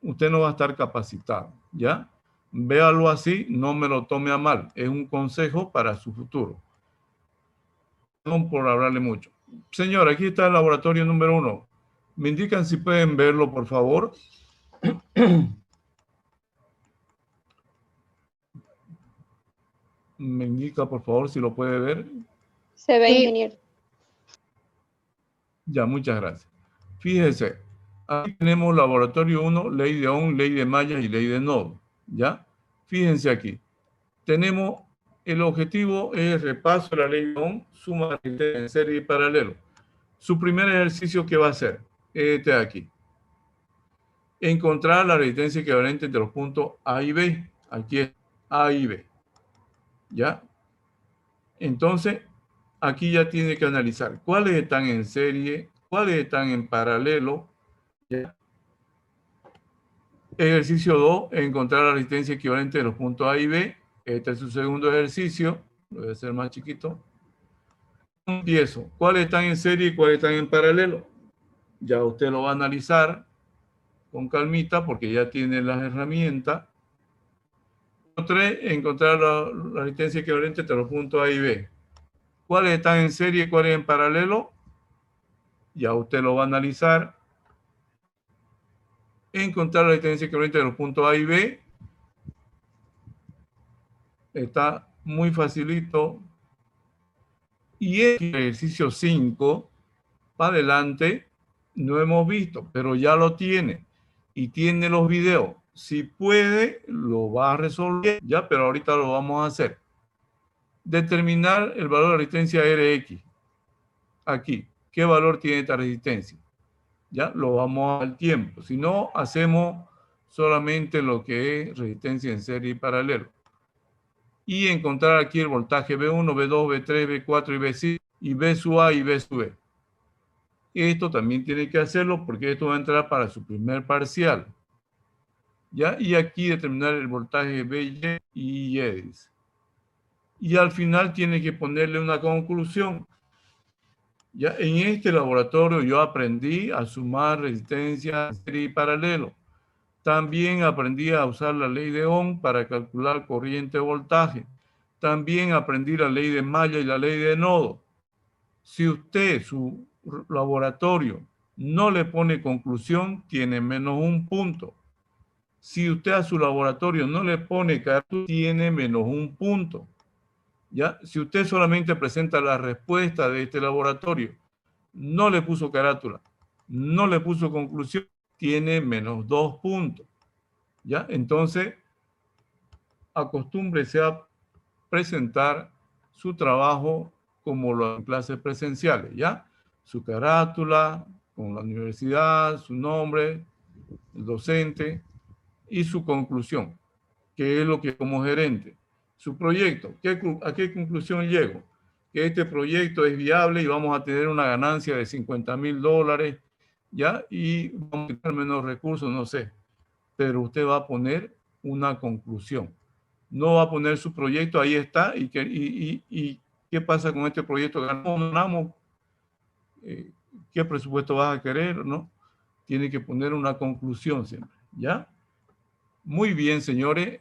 Usted no va a estar capacitado, ¿ya? Véalo así, no me lo tome a mal. Es un consejo para su futuro. Perdón por hablarle mucho. Señor, aquí está el laboratorio número 1. ¿Me indican si pueden verlo, por favor? Me indica, por favor, si lo puede ver. Se ve, Sí. ingeniero. Ya, muchas gracias. Fíjese, aquí tenemos laboratorio 1, ley de Ohm, ley de mallas y ley de nodo. ¿Ya? Fíjense aquí. Tenemos, el objetivo es repaso de la ley de Ohm, suma de en serie y paralelo. Su primer ejercicio, ¿qué va a hacer? Este de aquí. Encontrar la resistencia equivalente entre los puntos A y B. Aquí es A y B. ¿Ya? Entonces, aquí ya tiene que analizar cuáles están en serie, cuáles están en paralelo. ¿Ya? Ejercicio 2, encontrar la resistencia equivalente de los puntos A y B. Este es su segundo ejercicio. Lo voy a hacer más chiquito. Empiezo. ¿Cuáles están en serie y cuáles están en paralelo? Ya usted lo va a analizar con calmita porque ya tiene las herramientas. 3, encontrar la resistencia equivalente entre los puntos A y B. ¿Cuáles están en serie y cuáles en paralelo? Ya usted lo va a analizar. Encontrar la resistencia equivalente de los puntos A y B. Está muy facilito. Y el ejercicio 5, para adelante, no hemos visto, pero ya lo tiene. Y tiene los videos. Si puede, lo va a resolver. Ya, pero ahorita lo vamos a hacer. Determinar el valor de resistencia Rx. Aquí. ¿Qué valor tiene esta resistencia? Ya, lo vamos al tiempo. Si no, hacemos solamente lo que es resistencia en serie y paralelo. Y encontrar aquí el voltaje B1, B2, B3, B4 y B5, y B sub A y B sub B. Esto también tiene que hacerlo porque esto va a entrar para su primer parcial. ¿Ya? Y aquí determinar el voltaje B, Y, Y. Y al final tiene que ponerle una conclusión. Ya en este laboratorio yo aprendí a sumar resistencia en serie y paralelo. También aprendí a usar la ley de Ohm para calcular corriente o voltaje. También aprendí la ley de malla y la ley de nodo. Si usted, su laboratorio, no le pone conclusión, tiene -1 punto. Si usted a su laboratorio no le pone carátula, tiene -1 punto. ¿Ya? Si usted solamente presenta la respuesta de este laboratorio, no le puso carátula, no le puso conclusión, tiene -2 puntos. ¿Ya? Entonces, acostúmbrese a presentar su trabajo como lo en clases presenciales, ¿ya? Su carátula, con la universidad, su nombre, el docente y su conclusión, que es lo que como gerente. Su proyecto, ¿a qué conclusión llego? Que este proyecto es viable y vamos a tener una ganancia de $50,000, ¿ya? Y vamos a tener menos recursos, no sé. Pero usted va a poner una conclusión. No va a poner su proyecto, ahí está, y qué pasa con este proyecto. ¿Ganamos? ¿Qué presupuesto vas a querer? ¿No? Tiene que poner una conclusión siempre, ¿ya? Muy bien, señores.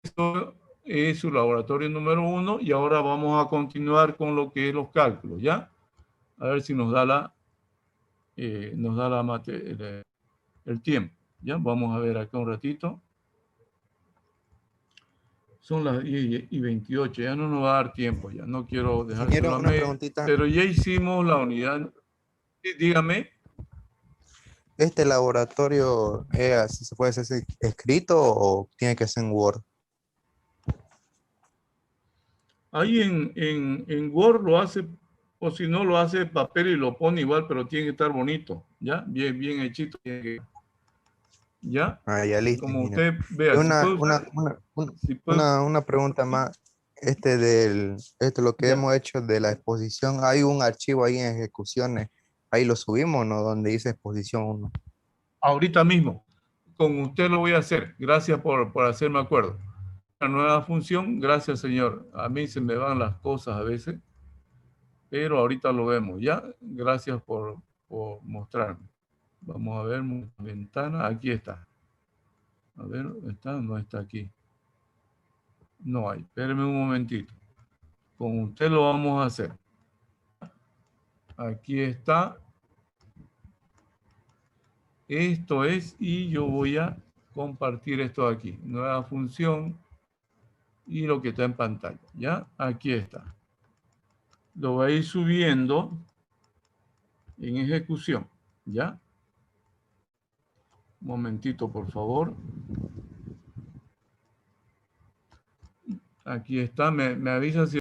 Esto es su laboratorio número 1 y ahora vamos a continuar con lo que es los cálculos, ¿ya? A ver si nos da el tiempo, ¿ya? Vamos a ver acá un ratito. Son las 10:28, ya no nos va a dar tiempo, ya no quiero dejar Ingeniero, una solamente, preguntita. pero ya hicimos la unidad. Sí, dígame. ¿Este laboratorio así se puede hacer escrito o tiene que ser en Word? Ahí en Word lo hace, o si no lo hace papel y lo pone igual, pero tiene que estar bonito, ¿ya? Bien hechito. ¿Ya? Ah, ya listo, Como ingeniero. usted vea, Y si puede usar, si puede, una pregunta más. Lo que ya. hemos hecho de la exposición, hay un archivo ahí en ejecuciones Ahí lo subimos, ¿no? Donde dice exposición 1. Ahorita mismo. Con usted lo voy a hacer. Gracias por hacerme acuerdo. Una nueva función. Gracias, señor. A mí se me van las cosas a veces, pero ahorita lo vemos. ¿Ya? Gracias por mostrarme. Vamos a ver ventana. Aquí está. A ver, ¿está? No está aquí. No hay. Espéreme un momentito. Con usted lo vamos a hacer. Aquí está. Esto es, y yo voy a compartir esto aquí. Nueva función y lo que está en pantalla. ¿Ya? Aquí está. Lo voy a ir subiendo en ejecución. ¿Ya? Un momentito, por favor. Aquí está. Me avisa si